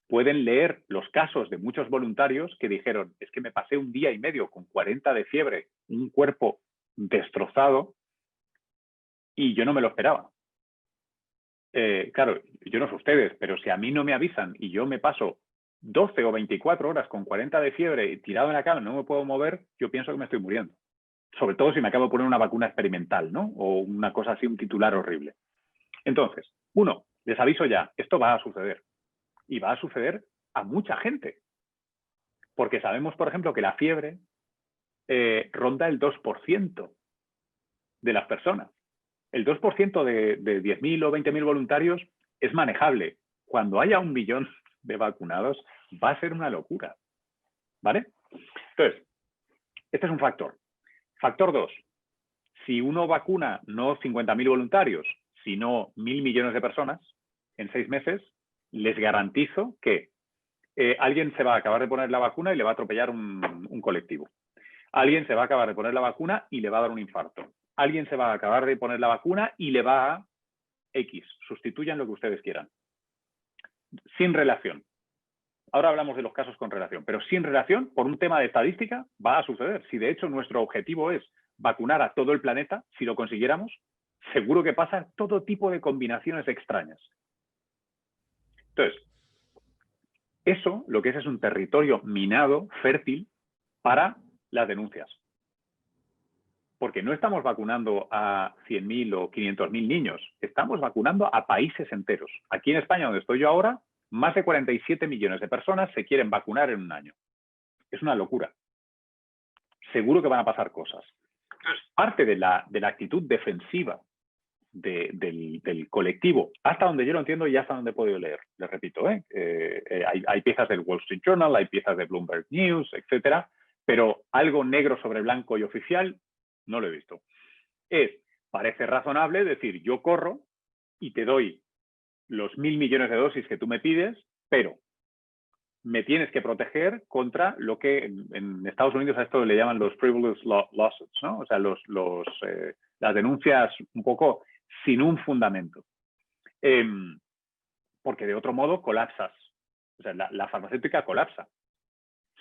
pueden leer los casos de muchos voluntarios que dijeron, es que me pasé 1 día y medio con 40 de fiebre, un cuerpo destrozado, y yo no me lo esperaba. Claro, yo no sé ustedes, pero si a mí no me avisan y yo me paso 12 o 24 horas con 40 de fiebre y tirado en la cama, no me puedo mover, yo pienso que me estoy muriendo. Sobre todo si me acabo de poner una vacuna experimental, ¿no? O una cosa así, un titular horrible. Entonces, uno, les aviso ya, esto va a suceder. Y va a suceder a mucha gente. Porque sabemos, por ejemplo, que la fiebre ronda el 2% de las personas. El 2% de 10.000 o 20.000 voluntarios es manejable. Cuando haya 1 millón de vacunados, va a ser una locura. ¿Vale? Entonces, este es un factor. Factor 2. Si uno vacuna no 50.000 voluntarios, sino 1.000 millones de personas en 6 meses, les garantizo que alguien se va a acabar de poner la vacuna y le va a atropellar un colectivo. Alguien se va a acabar de poner la vacuna y le va a dar un infarto. Alguien se va a acabar de poner la vacuna y le va a X. Sustituyan lo que ustedes quieran. Sin relación. Ahora hablamos de los casos con relación, pero sin relación, por un tema de estadística, va a suceder. Si de hecho nuestro objetivo es vacunar a todo el planeta, si lo consiguiéramos, seguro que pasa todo tipo de combinaciones extrañas. Entonces, eso lo que es un territorio minado, fértil, para las denuncias. Porque no estamos vacunando a 100.000 o 500.000 niños, estamos vacunando a países enteros. Aquí en España, donde estoy yo ahora, más de 47 millones de personas se quieren vacunar en un año. Es una locura. Seguro que van a pasar cosas. Parte de la actitud defensiva del colectivo, hasta donde yo lo entiendo y hasta donde he podido leer, les repito, hay piezas del Wall Street Journal, hay piezas de Bloomberg News, etcétera, pero algo negro sobre blanco y oficial no lo he visto. Parece razonable decir, yo corro y te doy los 1.000 millones de dosis que tú me pides, pero me tienes que proteger contra lo que en Estados Unidos a esto le llaman los frivolous lawsuits, ¿no? O sea, las denuncias un poco sin un fundamento. Porque de otro modo colapsas. O sea, la farmacéutica colapsa.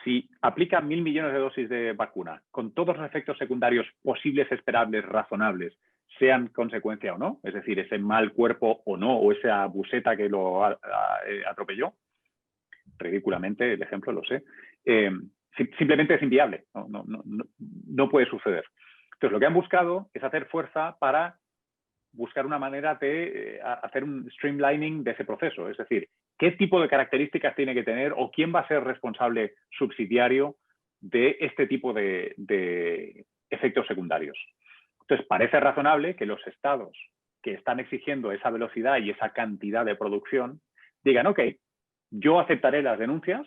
Si aplica 1.000 millones de dosis de vacuna con todos los efectos secundarios posibles, esperables, razonables, sean consecuencia o no, es decir, ese mal cuerpo o no, o esa buseta que lo atropelló, ridículamente el ejemplo, lo sé, simplemente es inviable, no puede suceder. Entonces, lo que han buscado es hacer fuerza para buscar una manera de hacer un streamlining de ese proceso, es decir, qué tipo de características tiene que tener o quién va a ser responsable subsidiario de este tipo de efectos secundarios. Entonces, parece razonable que los estados que están exigiendo esa velocidad y esa cantidad de producción digan, ok, yo aceptaré las denuncias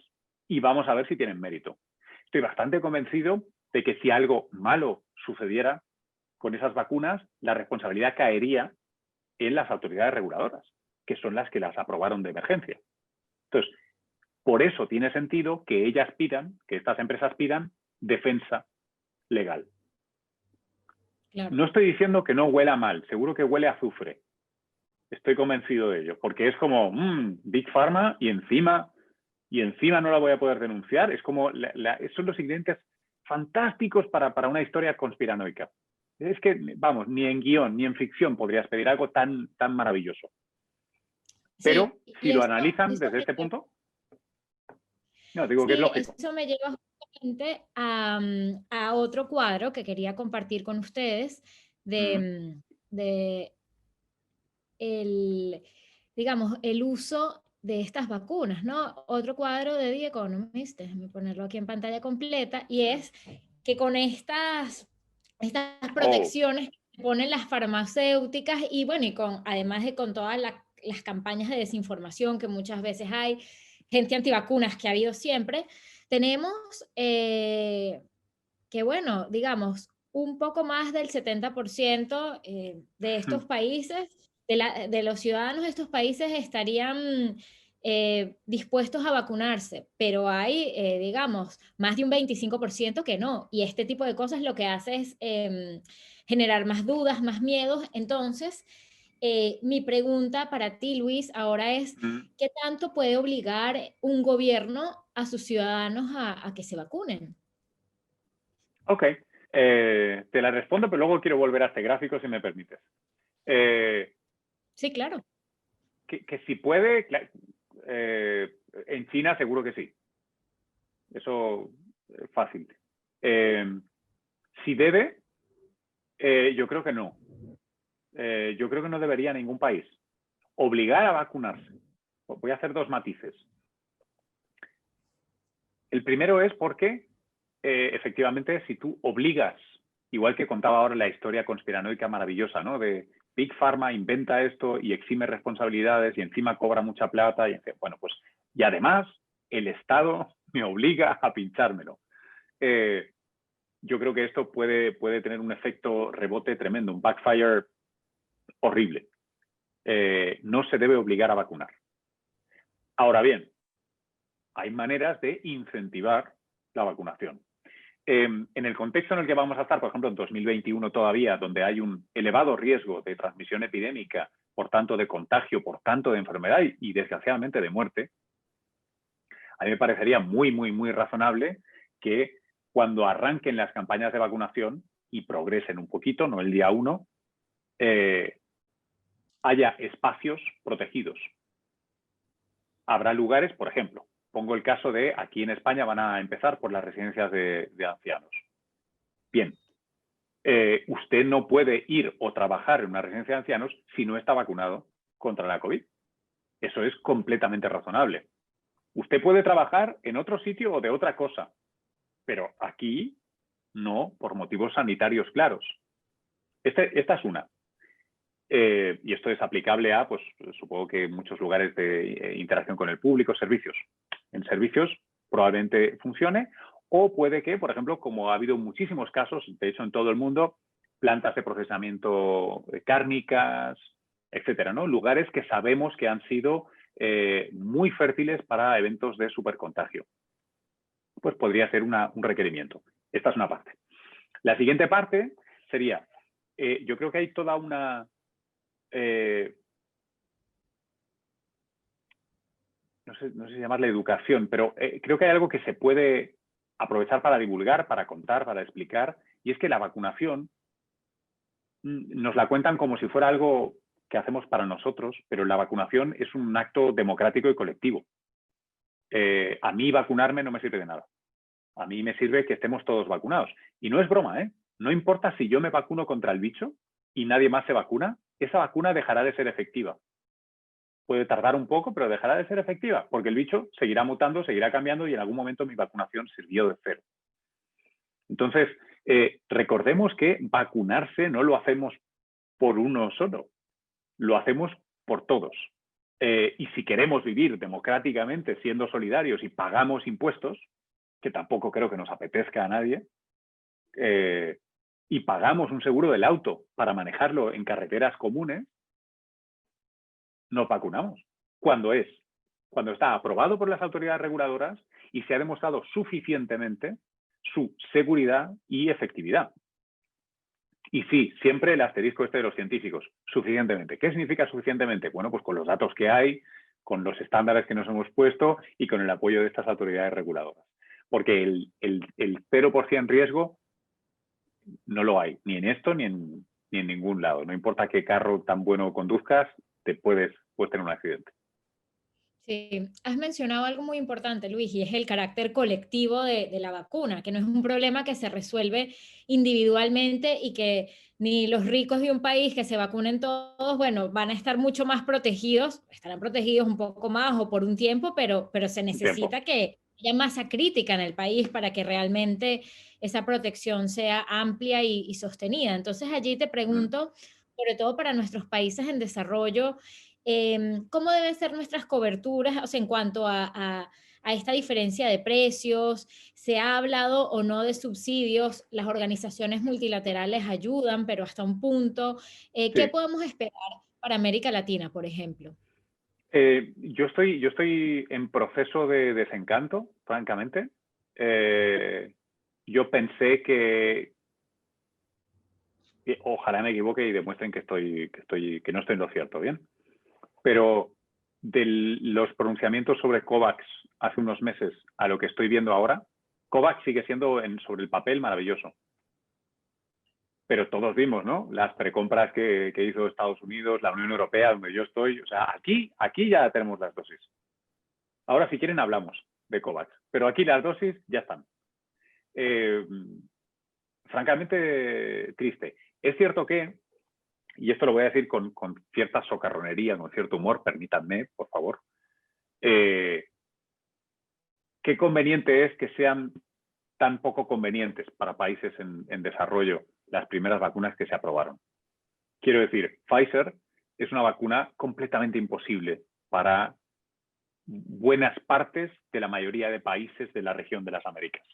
y vamos a ver si tienen mérito. Estoy bastante convencido de que si algo malo sucediera con esas vacunas, la responsabilidad caería en las autoridades reguladoras, que son las que las aprobaron de emergencia. Entonces, por eso tiene sentido que ellas pidan, que estas empresas pidan defensa legal. Claro. No estoy diciendo que no huela mal, seguro que huele a azufre. Estoy convencido de ello, porque es como Big Pharma y encima no la voy a poder denunciar. Es como, son los ingredientes fantásticos para una historia conspiranoica. Es que, vamos, ni en guión ni en ficción podrías pedir algo tan maravilloso. Pero sí, si lo analizan desde este punto, no, digo que es lógico. Eso me lleva justamente a otro cuadro que quería compartir con ustedes digamos, el uso de estas vacunas, ¿no? Otro cuadro de The Economist, déjenme ponerlo aquí en pantalla completa, y es que con estas protecciones que ponen las farmacéuticas y bueno, y además de con todas las campañas de desinformación que muchas veces hay, gente antivacunas que ha habido siempre, tenemos que, bueno, digamos, un poco más del 70% de estos países, de los ciudadanos de estos países estarían dispuestos a vacunarse, pero hay, digamos, más de un 25% que no, y este tipo de cosas lo que hace es generar más dudas, más miedos. Entonces, mi pregunta para ti, Luis, ahora es, ¿qué tanto puede obligar un gobierno a sus ciudadanos a que se vacunen? Ok, te la respondo, pero luego quiero volver a este gráfico, si me permites. Sí, claro. Que si puede, En China seguro que sí. Eso es fácil. Si debe, yo creo que no. Yo creo que no debería ningún país obligar a vacunarse. Voy a hacer dos matices. El primero es porque, efectivamente, si tú obligas, igual que contaba ahora la historia conspiranoica maravillosa, ¿no? De Big Pharma inventa esto y exime responsabilidades y encima cobra mucha plata. Bueno, pues, y además el Estado me obliga a pinchármelo. Yo creo que esto puede tener un efecto rebote tremendo, un backfire horrible. No se debe obligar a vacunar. Ahora bien, hay maneras de incentivar la vacunación. En el contexto en el que vamos a estar, por ejemplo, en 2021 todavía, donde hay un elevado riesgo de transmisión epidémica, por tanto de contagio, por tanto de enfermedad y desgraciadamente de muerte, a mí me parecería muy, muy, muy razonable que cuando arranquen las campañas de vacunación y progresen un poquito, no el día 1, haya espacios protegidos. Habrá lugares, por ejemplo, pongo el caso de aquí en España van a empezar por las residencias de ancianos. Bien, usted no puede ir o trabajar en una residencia de ancianos si no está vacunado contra la COVID. Eso es completamente razonable. Usted puede trabajar en otro sitio o de otra cosa, pero aquí no, por motivos sanitarios claros. Esta es una. Y esto es aplicable a, pues supongo que muchos lugares de interacción con el público, servicios. En servicios probablemente funcione, o puede que, por ejemplo, como ha habido muchísimos casos, de hecho en todo el mundo, plantas de procesamiento cárnicas, etcétera, ¿no? Lugares que sabemos que han sido muy fértiles para eventos de supercontagio. Pues podría ser un requerimiento. Esta es una parte. La siguiente parte sería, yo creo que hay toda una... no sé si llamarle educación, pero creo que hay algo que se puede aprovechar para divulgar, para contar, para explicar, y es que la vacunación nos la cuentan como si fuera algo que hacemos para nosotros, pero la vacunación es un acto democrático y colectivo. A mí vacunarme no me sirve de nada. A mí me sirve que estemos todos vacunados. Y no es broma, ¿eh? No importa si yo me vacuno contra el bicho y nadie más se vacuna, esa vacuna dejará de ser efectiva. Puede tardar un poco, pero dejará de ser efectiva, porque el bicho seguirá mutando, seguirá cambiando y en algún momento mi vacunación sirvió de cero. Entonces, recordemos que vacunarse no lo hacemos por uno solo, lo hacemos por todos. Y si queremos vivir democráticamente, siendo solidarios y pagamos impuestos, que tampoco creo que nos apetezca a nadie, y pagamos un seguro del auto para manejarlo en carreteras comunes, nos vacunamos. Cuando está aprobado por las autoridades reguladoras y se ha demostrado suficientemente su seguridad y efectividad. Y sí, siempre el asterisco este de los científicos, suficientemente. ¿Qué significa suficientemente? Bueno, pues con los datos que hay, con los estándares que nos hemos puesto y con el apoyo de estas autoridades reguladoras. Porque el 0% riesgo no lo hay, ni en esto ni en ningún lado. No importa qué carro tan bueno conduzcas, puedes tener un accidente. Sí, has mencionado algo muy importante, Luis, y es el carácter colectivo de la vacuna, que no es un problema que se resuelve individualmente y que ni los ricos de un país que se vacunen todos, bueno, van a estar mucho más protegidos, estarán protegidos un poco más o por un tiempo, pero se necesita que haya masa crítica en el país para que realmente esa protección sea amplia y sostenida. Entonces allí te pregunto, sobre todo para nuestros países en desarrollo, ¿cómo deben ser nuestras coberturas? O sea, en cuanto a esta diferencia de precios, ¿se ha hablado o no de subsidios? Las organizaciones multilaterales ayudan, pero hasta un punto. ¿Qué podemos esperar para América Latina, por ejemplo? Yo estoy en proceso de desencanto, francamente. Yo pensé que ojalá me equivoque y demuestren que no estoy en lo cierto, ¿bien? Pero de los pronunciamientos sobre COVAX hace unos meses a lo que estoy viendo ahora, COVAX sigue siendo sobre el papel maravilloso. Pero todos vimos, ¿no? Las precompras que hizo Estados Unidos, la Unión Europea, donde yo estoy. O sea, aquí ya tenemos las dosis. Ahora, si quieren, hablamos de COVAX. Pero aquí las dosis ya están. Francamente, triste. Es cierto que, y esto lo voy a decir con cierta socarronería, con cierto humor, permítanme, por favor, qué conveniente es que sean tan poco convenientes para países en desarrollo las primeras vacunas que se aprobaron. Quiero decir, Pfizer es una vacuna completamente imposible para buenas partes de la mayoría de países de la región de las Américas.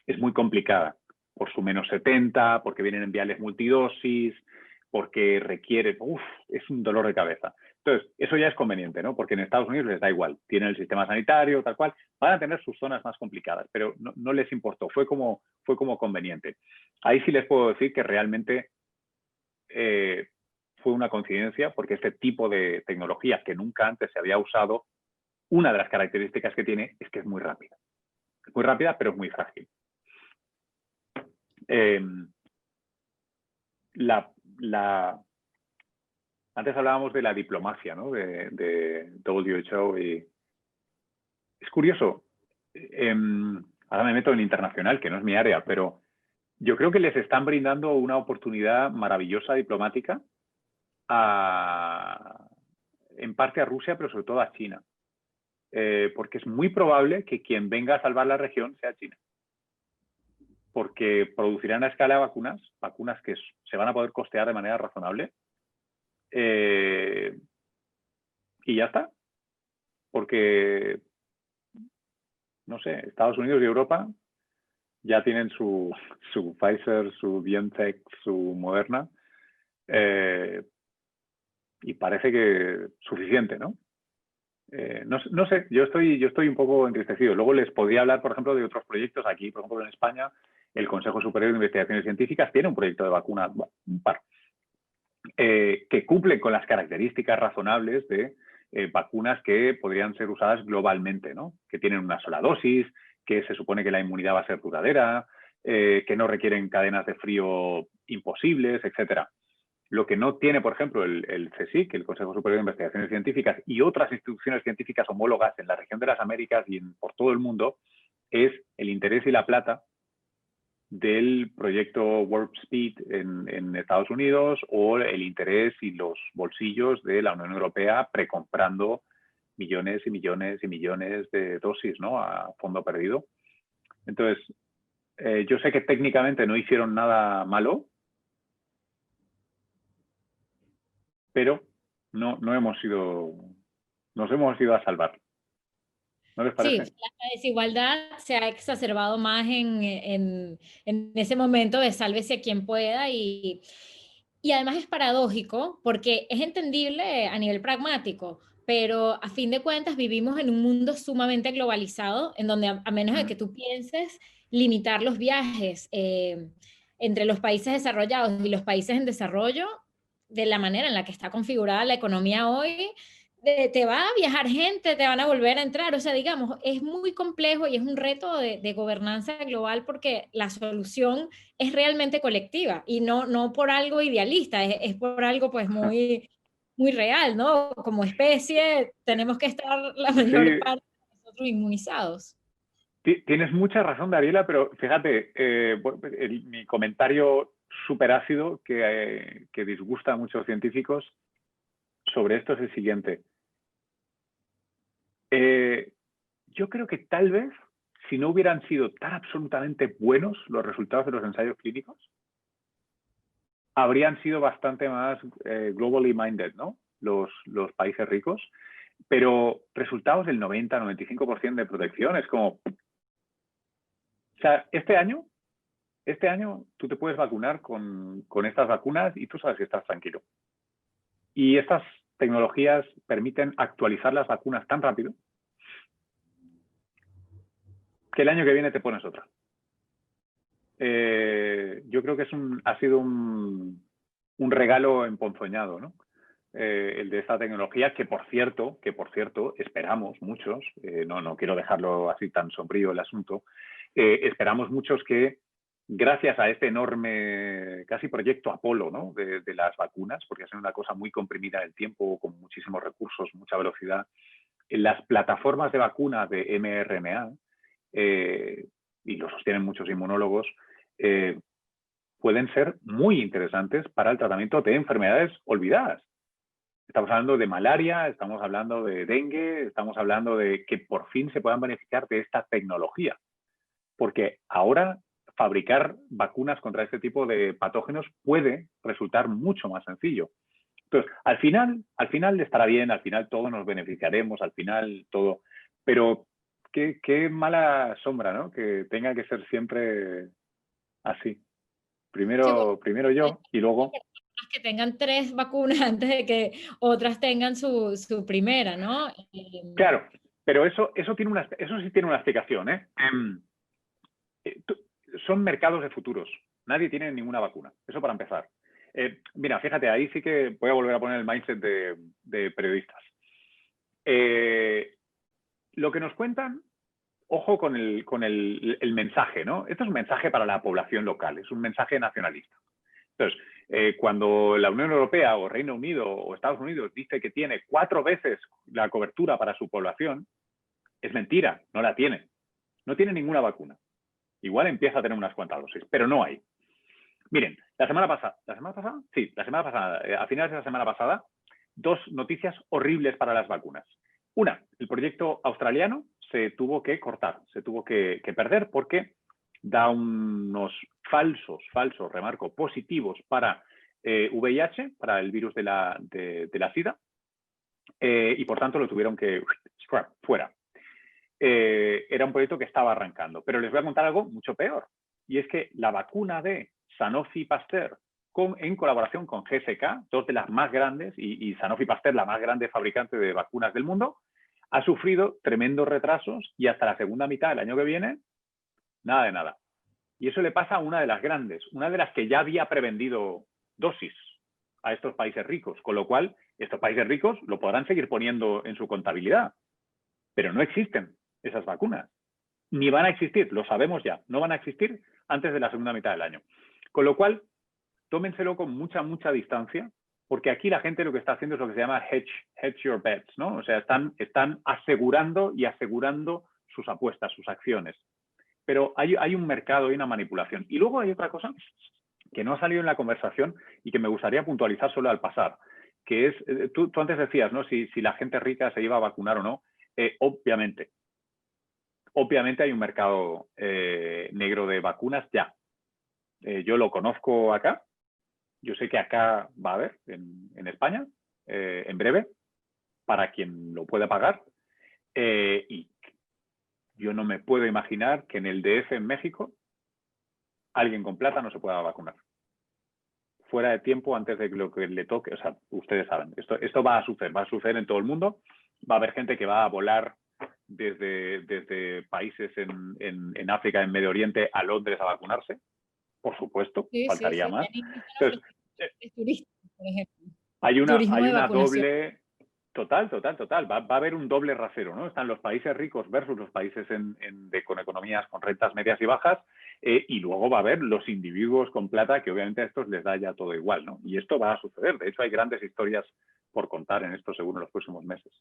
Es muy complicada por su -70, porque vienen en viales multidosis, porque requiere, es un dolor de cabeza. Entonces, eso ya es conveniente, ¿no? Porque en Estados Unidos les da igual, tienen el sistema sanitario, tal cual, van a tener sus zonas más complicadas, pero no les importó, fue como conveniente. Ahí sí les puedo decir que realmente fue una coincidencia, porque este tipo de tecnología que nunca antes se había usado, una de las características que tiene es que es muy rápida. Es muy rápida, pero es muy frágil. Antes hablábamos de la diplomacia, ¿no? de WHO y es curioso. Ahora me meto en internacional, que no es mi área, pero yo creo que les están brindando una oportunidad maravillosa diplomática en parte a Rusia, pero sobre todo a China. Porque es muy probable que quien venga a salvar la región sea China. Porque producirán a escala vacunas que se van a poder costear de manera razonable. Y ya está. Porque, no sé, Estados Unidos y Europa ya tienen su Pfizer, su BioNTech, su Moderna. Y parece que suficiente, ¿no? No sé, yo estoy un poco entristecido. Luego les podría hablar, por ejemplo, de otros proyectos. Aquí, por ejemplo, en España, el Consejo Superior de Investigaciones Científicas tiene un proyecto de vacuna, un par, que cumple con las características razonables de vacunas que podrían ser usadas globalmente, ¿no? Que tienen una sola dosis, que se supone que la inmunidad va a ser duradera, que no requieren cadenas de frío imposibles, etcétera. Lo que no tiene, por ejemplo, el CSIC, el Consejo Superior de Investigaciones Científicas, y otras instituciones científicas homólogas en la región de las Américas y por todo el mundo, es el interés y la plata del proyecto Warp Speed en Estados Unidos o el interés y los bolsillos de la Unión Europea precomprando millones y millones y millones de dosis, ¿no? A fondo perdido. Entonces, yo sé que técnicamente no hicieron nada malo, pero nos hemos ido a salvar. ¿No les Sí, parece? la desigualdad se ha exacerbado más en ese momento de sálvese quien pueda y además es paradójico porque es entendible a nivel pragmático, pero a fin de cuentas vivimos en un mundo sumamente globalizado en donde a menos de que tú pienses limitar los viajes entre los países desarrollados y los países en desarrollo, de la manera en la que está configurada la economía hoy, te va a viajar gente, te van a volver a entrar, o sea, digamos, es muy complejo y es un reto de gobernanza global porque la solución es realmente colectiva y no por algo idealista, es por algo pues muy, muy real, ¿no? Como especie tenemos que estar la mayor Sí, parte de nosotros inmunizados. tienes mucha razón, Dariela, pero fíjate, mi comentario súper ácido que disgusta a muchos científicos sobre esto es el siguiente. Yo creo que tal vez, si no hubieran sido tan absolutamente buenos los resultados de los ensayos clínicos, habrían sido bastante más globally minded, ¿no? Los países ricos, pero resultados del 90-95% de protección es como... O sea, este año tú te puedes vacunar con estas vacunas y tú sabes que estás tranquilo. Y estas tecnologías permiten actualizar las vacunas tan rápido que el año que viene te pones otra. Yo creo que ha sido un regalo emponzoñado, ¿no? El de esta tecnología, que por cierto, esperamos muchos, no quiero dejarlo así tan sombrío el asunto, esperamos muchos que gracias a este enorme, casi proyecto Apolo, ¿no? de las vacunas, porque ha sido una cosa muy comprimida en el tiempo, con muchísimos recursos, mucha velocidad, las plataformas de vacunas de mRNA, y lo sostienen muchos inmunólogos, pueden ser muy interesantes para el tratamiento de enfermedades olvidadas. Estamos hablando de malaria, estamos hablando de dengue, estamos hablando de que por fin se puedan beneficiar de esta tecnología. Porque ahora fabricar vacunas contra este tipo de patógenos puede resultar mucho más sencillo. Entonces, al final estará bien, al final todos nos beneficiaremos, al final todo. Pero qué mala sombra, ¿no? Que tenga que ser siempre así. Sí, Primero yo y luego... que tengan 3 vacunas antes de que otras tengan su primera, ¿no? Claro, pero eso sí tiene una explicación, ¿eh? Son mercados de futuros. Nadie tiene ninguna vacuna. Eso para empezar. Mira, fíjate, ahí sí que voy a volver a poner el mindset de periodistas. Lo que nos cuentan, ojo con el mensaje, ¿no? Esto es un mensaje para la población local, es un mensaje nacionalista. Entonces, cuando la Unión Europea o Reino Unido o Estados Unidos dice que tiene 4 veces la cobertura para su población, es mentira, no la tiene. No tiene ninguna vacuna. Igual empieza a tener unas cuantas dosis, pero no hay. Miren, la semana pasada, a finales de la semana pasada, 2 noticias horribles para las vacunas. Una, el proyecto australiano se tuvo que cortar, se tuvo que perder porque da unos falsos, remarco, positivos para VIH, para el virus de la SIDA, y por tanto lo tuvieron que scrap, fuera. Era un proyecto que estaba arrancando. Pero les voy a contar algo mucho peor. Y es que la vacuna de Sanofi Pasteur, en colaboración con GSK, 2 de las más grandes, y Sanofi Pasteur, la más grande fabricante de vacunas del mundo, ha sufrido tremendos retrasos y hasta la segunda mitad del año que viene, nada de nada. Y eso le pasa a una de las grandes, una de las que ya había prevendido dosis a estos países ricos, con lo cual estos países ricos lo podrán seguir poniendo en su contabilidad, pero no existen esas vacunas. Ni van a existir, lo sabemos ya, no van a existir antes de la segunda mitad del año. Con lo cual, tómenselo con mucha distancia, porque aquí la gente lo que está haciendo es lo que se llama hedge your bets, ¿no? O sea, están asegurando sus apuestas, sus acciones. Pero hay un mercado, hay una manipulación. Y luego hay otra cosa que no ha salido en la conversación y que me gustaría puntualizar solo al pasar, que es, tú antes decías, ¿no? Si la gente rica se iba a vacunar o no. Obviamente hay un mercado negro de vacunas ya. Yo lo conozco acá. Yo sé que acá va a haber, en España, en breve, para quien lo pueda pagar. Y yo no me puedo imaginar que en el DF en México alguien con plata no se pueda vacunar. Fuera de tiempo, antes de lo que le toque. O sea, ustedes saben, esto va a suceder en todo el mundo. Va a haber gente que va a volar desde países en África, en Medio Oriente, a Londres a vacunarse. Por supuesto, Sí, faltaría más. Entonces, turismo, por ejemplo. hay Turismo de una vacunación. doble... Total. Va a haber un doble rasero, ¿no? Están los países ricos versus los países con economías con rentas medias y bajas, y luego va a haber los individuos con plata, que obviamente a estos les da ya todo igual, ¿no? Y esto va a suceder. De hecho, hay grandes historias por contar en esto seguro en los próximos meses.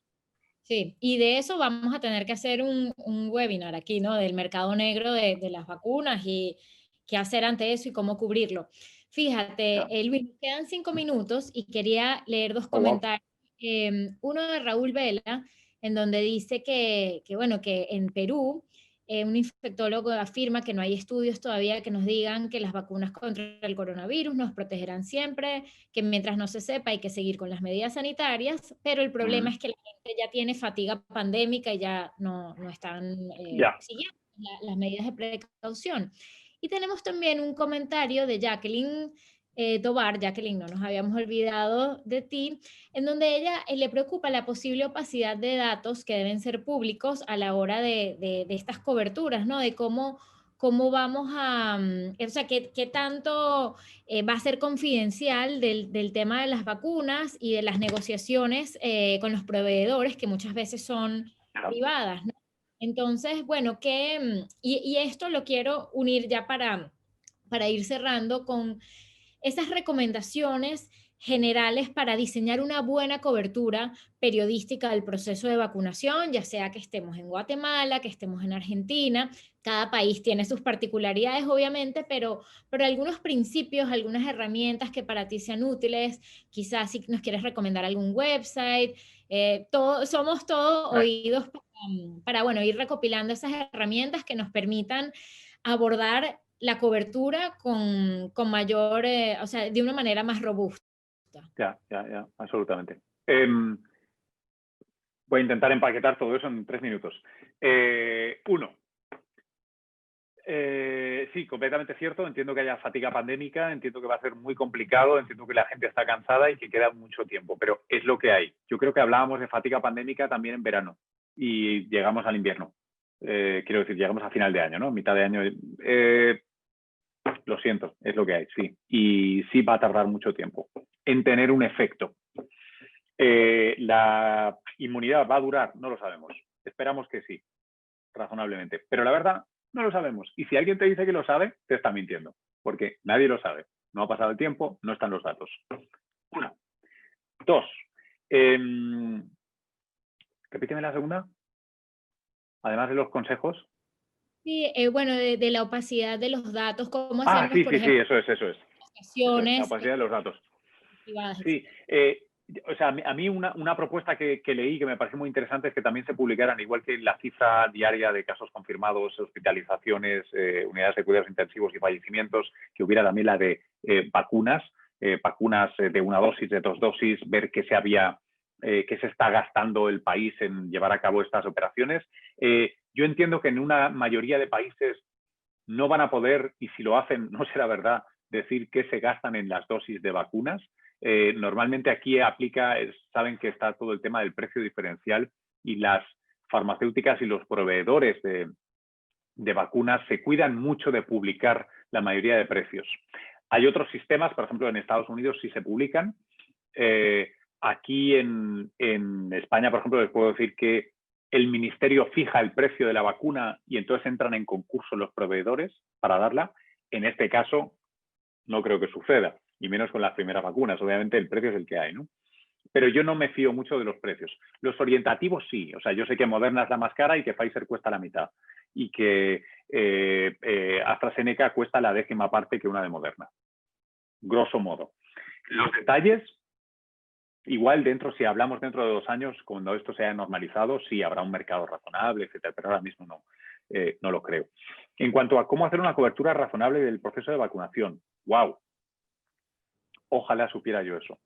Sí, y de eso vamos a tener que hacer un webinar aquí, ¿no? Del mercado negro de las vacunas y qué hacer ante eso y cómo cubrirlo. Fíjate, Ya. Luis, nos quedan 5 minutos y quería leer 2 Oh, wow. comentarios. Uno de Raúl Vela, en donde dice bueno, que en Perú un infectólogo afirma que no hay estudios todavía que nos digan que las vacunas contra el coronavirus nos protegerán siempre, que mientras no se sepa hay que seguir con las medidas sanitarias, pero el problema es que la gente ya tiene fatiga pandémica y ya no están Ya. siguiendo las medidas de precaución. Y tenemos también un comentario de Jacqueline Tobar. Jacqueline, no nos habíamos olvidado de ti, en donde ella le preocupa la posible opacidad de datos que deben ser públicos a la hora de estas coberturas, ¿no? De cómo vamos a, o sea, qué tanto va a ser confidencial del tema de las vacunas y de las negociaciones con los proveedores, que muchas veces son privadas, ¿no? Entonces, bueno, y esto lo quiero unir ya para ir cerrando con esas recomendaciones generales para diseñar una buena cobertura periodística del proceso de vacunación, ya sea que estemos en Guatemala, que estemos en Argentina. Cada país tiene sus particularidades, obviamente, pero algunos principios, algunas herramientas que para ti sean útiles, quizás si nos quieres recomendar algún website, somos todos oídos para, bueno, ir recopilando esas herramientas que nos permitan abordar la cobertura con mayor, o sea, de una manera más robusta. Ya, absolutamente. Voy a intentar empaquetar todo eso en 3 minutos. Uno, sí, completamente cierto. Entiendo que haya fatiga pandémica, entiendo que va a ser muy complicado, entiendo que la gente está cansada y que queda mucho tiempo, pero es lo que hay. Yo creo que hablábamos de fatiga pandémica también en verano y llegamos al invierno. Quiero decir, llegamos a final de año, ¿no? Mitad de año. Lo siento, es lo que hay, sí. Y sí va a tardar mucho tiempo en tener un efecto. ¿La inmunidad va a durar? No lo sabemos. Esperamos que sí, razonablemente. Pero la verdad, no lo sabemos. Y si alguien te dice que lo sabe, te está mintiendo. Porque nadie lo sabe. No ha pasado el tiempo, no están los datos. Uno. Dos. Repíteme la segunda. Además de los consejos. Sí, bueno, de la opacidad de los datos, cómo Ah, hacemos, sí, por sí, sí, ejemplo, eso es. Eso es, la aplicaciones opacidad de los datos. privadas, Sí, etcétera. o sea, a mí una propuesta que leí que me pareció muy interesante es que también se publicaran, igual que la cifra diaria de casos confirmados, hospitalizaciones, unidades de cuidados intensivos y fallecimientos, que hubiera también la de vacunas de 1 dosis, de 2 dosis, ver qué se está gastando el país en llevar a cabo estas operaciones. Yo entiendo que en una mayoría de países no van a poder, y si lo hacen no será verdad, decir qué se gastan en las dosis de vacunas. Normalmente aquí saben que está todo el tema del precio diferencial y las farmacéuticas y los proveedores de vacunas se cuidan mucho de publicar la mayoría de precios. Hay otros sistemas, por ejemplo, en Estados Unidos sí se publican. Aquí en España, por ejemplo, les puedo decir que el ministerio fija el precio de la vacuna y entonces entran en concurso los proveedores para darla. En este caso, no creo que suceda, y menos con las primeras vacunas. Obviamente el precio es el que hay, ¿no? Pero yo no me fío mucho de los precios. Los orientativos sí. O sea, yo sé que Moderna es la más cara y que Pfizer cuesta la mitad. Y que AstraZeneca cuesta la 10ª parte que una de Moderna. Grosso modo. Los detalles, igual si hablamos dentro de 2 años, cuando esto se haya normalizado, sí habrá un mercado razonable, etcétera, pero ahora mismo no lo creo. En cuanto a cómo hacer una cobertura razonable del proceso de vacunación, ¡wow! Ojalá supiera yo eso.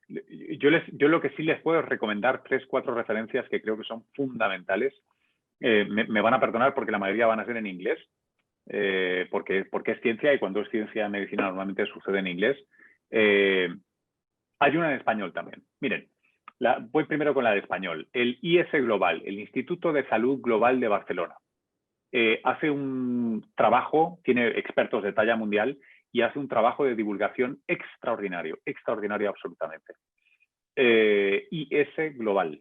Yo lo que sí les puedo recomendar 3, 4 referencias que creo que son fundamentales. Me van a perdonar porque la mayoría van a ser en inglés, porque es ciencia y cuando es ciencia medicina normalmente sucede en inglés. Hay una en español también. Miren, voy primero con la de español. El IS Global, el Instituto de Salud Global de Barcelona, hace un trabajo, tiene expertos de talla mundial y hace un trabajo de divulgación extraordinario absolutamente. IS Global.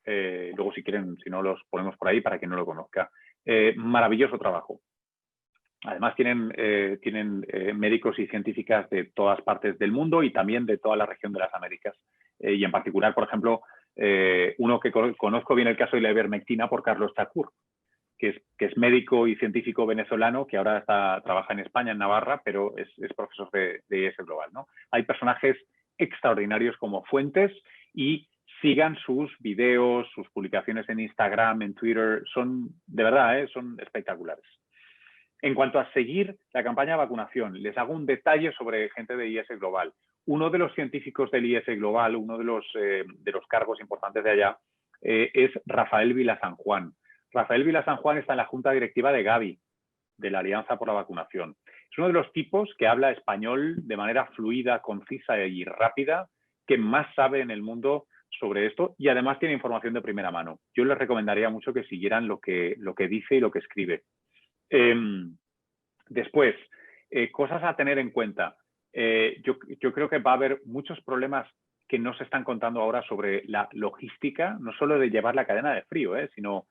Luego, si quieren, si no, los ponemos por ahí para quien no lo conozca. Maravilloso trabajo. Además, tienen médicos y científicas de todas partes del mundo y también de toda la región de las Américas. Y en particular, por ejemplo, uno que conozco bien el caso de la ivermectina por Carlos Chacur, que es médico y científico venezolano que ahora trabaja en España, en Navarra, pero es profesor de IS Global, ¿no? Hay personajes extraordinarios como fuentes y sigan sus videos, sus publicaciones en Instagram, en Twitter, son de verdad, son espectaculares. En cuanto a seguir la campaña de vacunación, les hago un detalle sobre gente de IS Global. Uno de los científicos del IS Global, uno de los cargos importantes de allá, es Rafael Vilasanjuan. Rafael Vilasanjuan está en la junta directiva de Gavi, de la Alianza por la Vacunación. Es uno de los tipos que habla español de manera fluida, concisa y rápida, que más sabe en el mundo sobre esto y además tiene información de primera mano. Yo les recomendaría mucho que siguieran lo que dice y lo que escribe. Después, cosas a tener en cuenta. Yo creo que va a haber muchos problemas que no se están contando ahora sobre la logística, no solo de llevar la cadena de frío, sino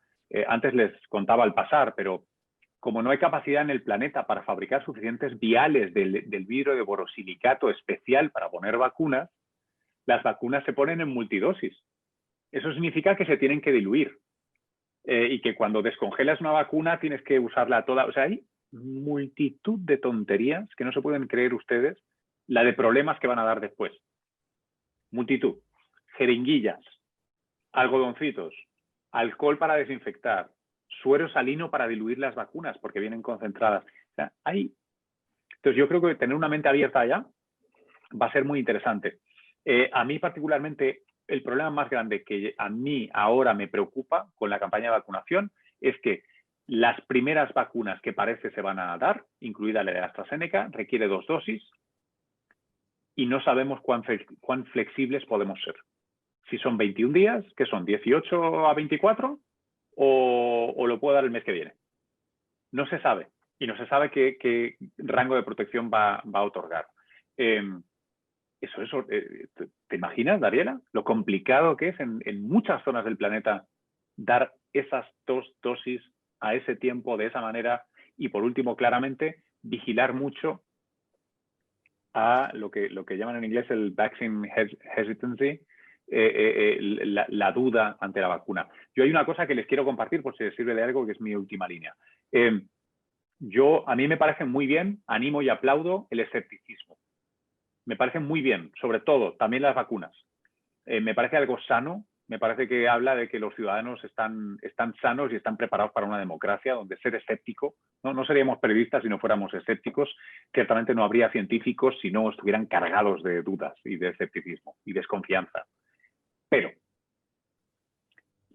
antes les contaba al pasar, pero como no hay capacidad en el planeta para fabricar suficientes viales del vidrio de borosilicato especial para poner vacunas, las vacunas se ponen en multidosis. Eso significa que se tienen que diluir y que cuando descongelas una vacuna tienes que usarla toda. O sea, hay multitud de tonterías que no se pueden creer ustedes, la de problemas que van a dar después. Multitud. Jeringuillas, algodoncitos, alcohol para desinfectar, suero salino para diluir las vacunas porque vienen concentradas. O sea, entonces yo creo que tener una mente abierta allá va a ser muy interesante. A mí particularmente el problema más grande que a mí ahora me preocupa con la campaña de vacunación es que las primeras vacunas que parece se van a dar, incluida la de AstraZeneca, requiere 2 dosis y no sabemos cuán flexibles podemos ser. Si son 21 días, que son 18 a 24, o lo puedo dar el mes que viene. No se sabe. Y no se sabe qué rango de protección va a otorgar. ¿Te imaginas, Dariela? Lo complicado que es en muchas zonas del planeta dar esas 2 dosis a ese tiempo, de esa manera. Y por último, claramente, vigilar mucho a lo que llaman en inglés el vaccine hesitancy, la duda ante la vacuna. Yo hay una cosa que les quiero compartir por si les sirve de algo, que es mi última línea. A mí me parece muy bien, animo y aplaudo el escepticismo. Me parece muy bien, sobre todo, también las vacunas. Me parece algo sano, me parece que habla de que los ciudadanos están sanos y están preparados para una democracia donde ser escéptico, no seríamos periodistas si no fuéramos escépticos, ciertamente no habría científicos si no estuvieran cargados de dudas y de escepticismo y desconfianza. Pero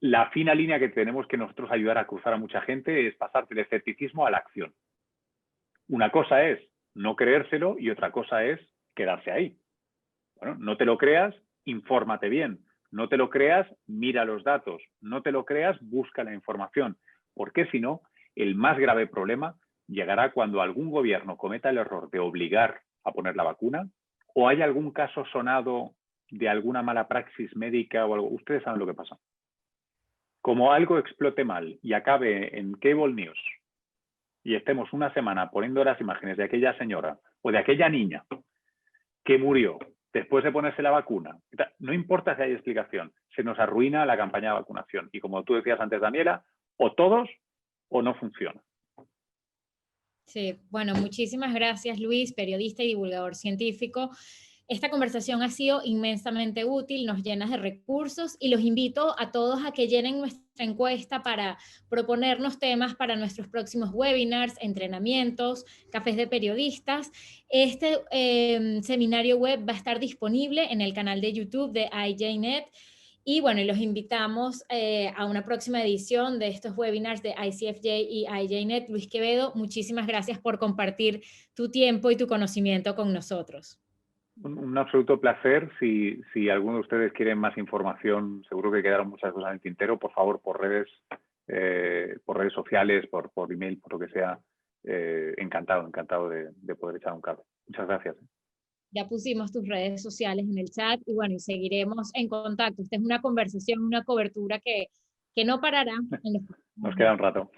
la fina línea que tenemos que nosotros ayudar a cruzar a mucha gente es pasar del escepticismo a la acción. Una cosa es no creérselo y otra cosa es quedarse ahí. Bueno, no te lo creas, infórmate bien. No te lo creas, mira los datos. No te lo creas, busca la información. Porque si no, el más grave problema llegará cuando algún gobierno cometa el error de obligar a poner la vacuna o haya algún caso sonado de alguna mala praxis médica o algo. Ustedes saben lo que pasa. Como algo explote mal y acabe en Cable News y estemos una semana poniendo las imágenes de aquella señora o de aquella niña que murió después de ponerse la vacuna, no importa si hay explicación, se nos arruina la campaña de vacunación. Y como tú decías antes, Daniela, o todos o no funciona. Sí, bueno, muchísimas gracias, Luis, periodista y divulgador científico. Esta conversación ha sido inmensamente útil, nos llena de recursos y los invito a todos a que llenen nuestra encuesta para proponernos temas para nuestros próximos webinars, entrenamientos, cafés de periodistas. Este seminario web va a estar disponible en el canal de YouTube de IJNet. Y bueno, los invitamos a una próxima edición de estos webinars de ICFJ y IJNet. Luis Quevedo, muchísimas gracias por compartir tu tiempo y tu conocimiento con nosotros. Un absoluto placer. Si alguno de ustedes quiere más información, seguro que quedaron muchas cosas en el tintero, por favor, por redes sociales, por email, por lo que sea. Encantado de poder echar un cable. Muchas gracias. Ya pusimos tus redes sociales en el chat y bueno, y seguiremos en contacto. Esta es una conversación, una cobertura que no parará. Nos queda un rato.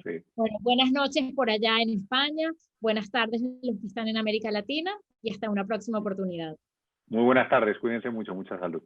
Sí. Bueno, buenas noches por allá en España, buenas tardes los que están en América Latina y hasta una próxima oportunidad. Muy buenas tardes, cuídense mucho, mucha salud.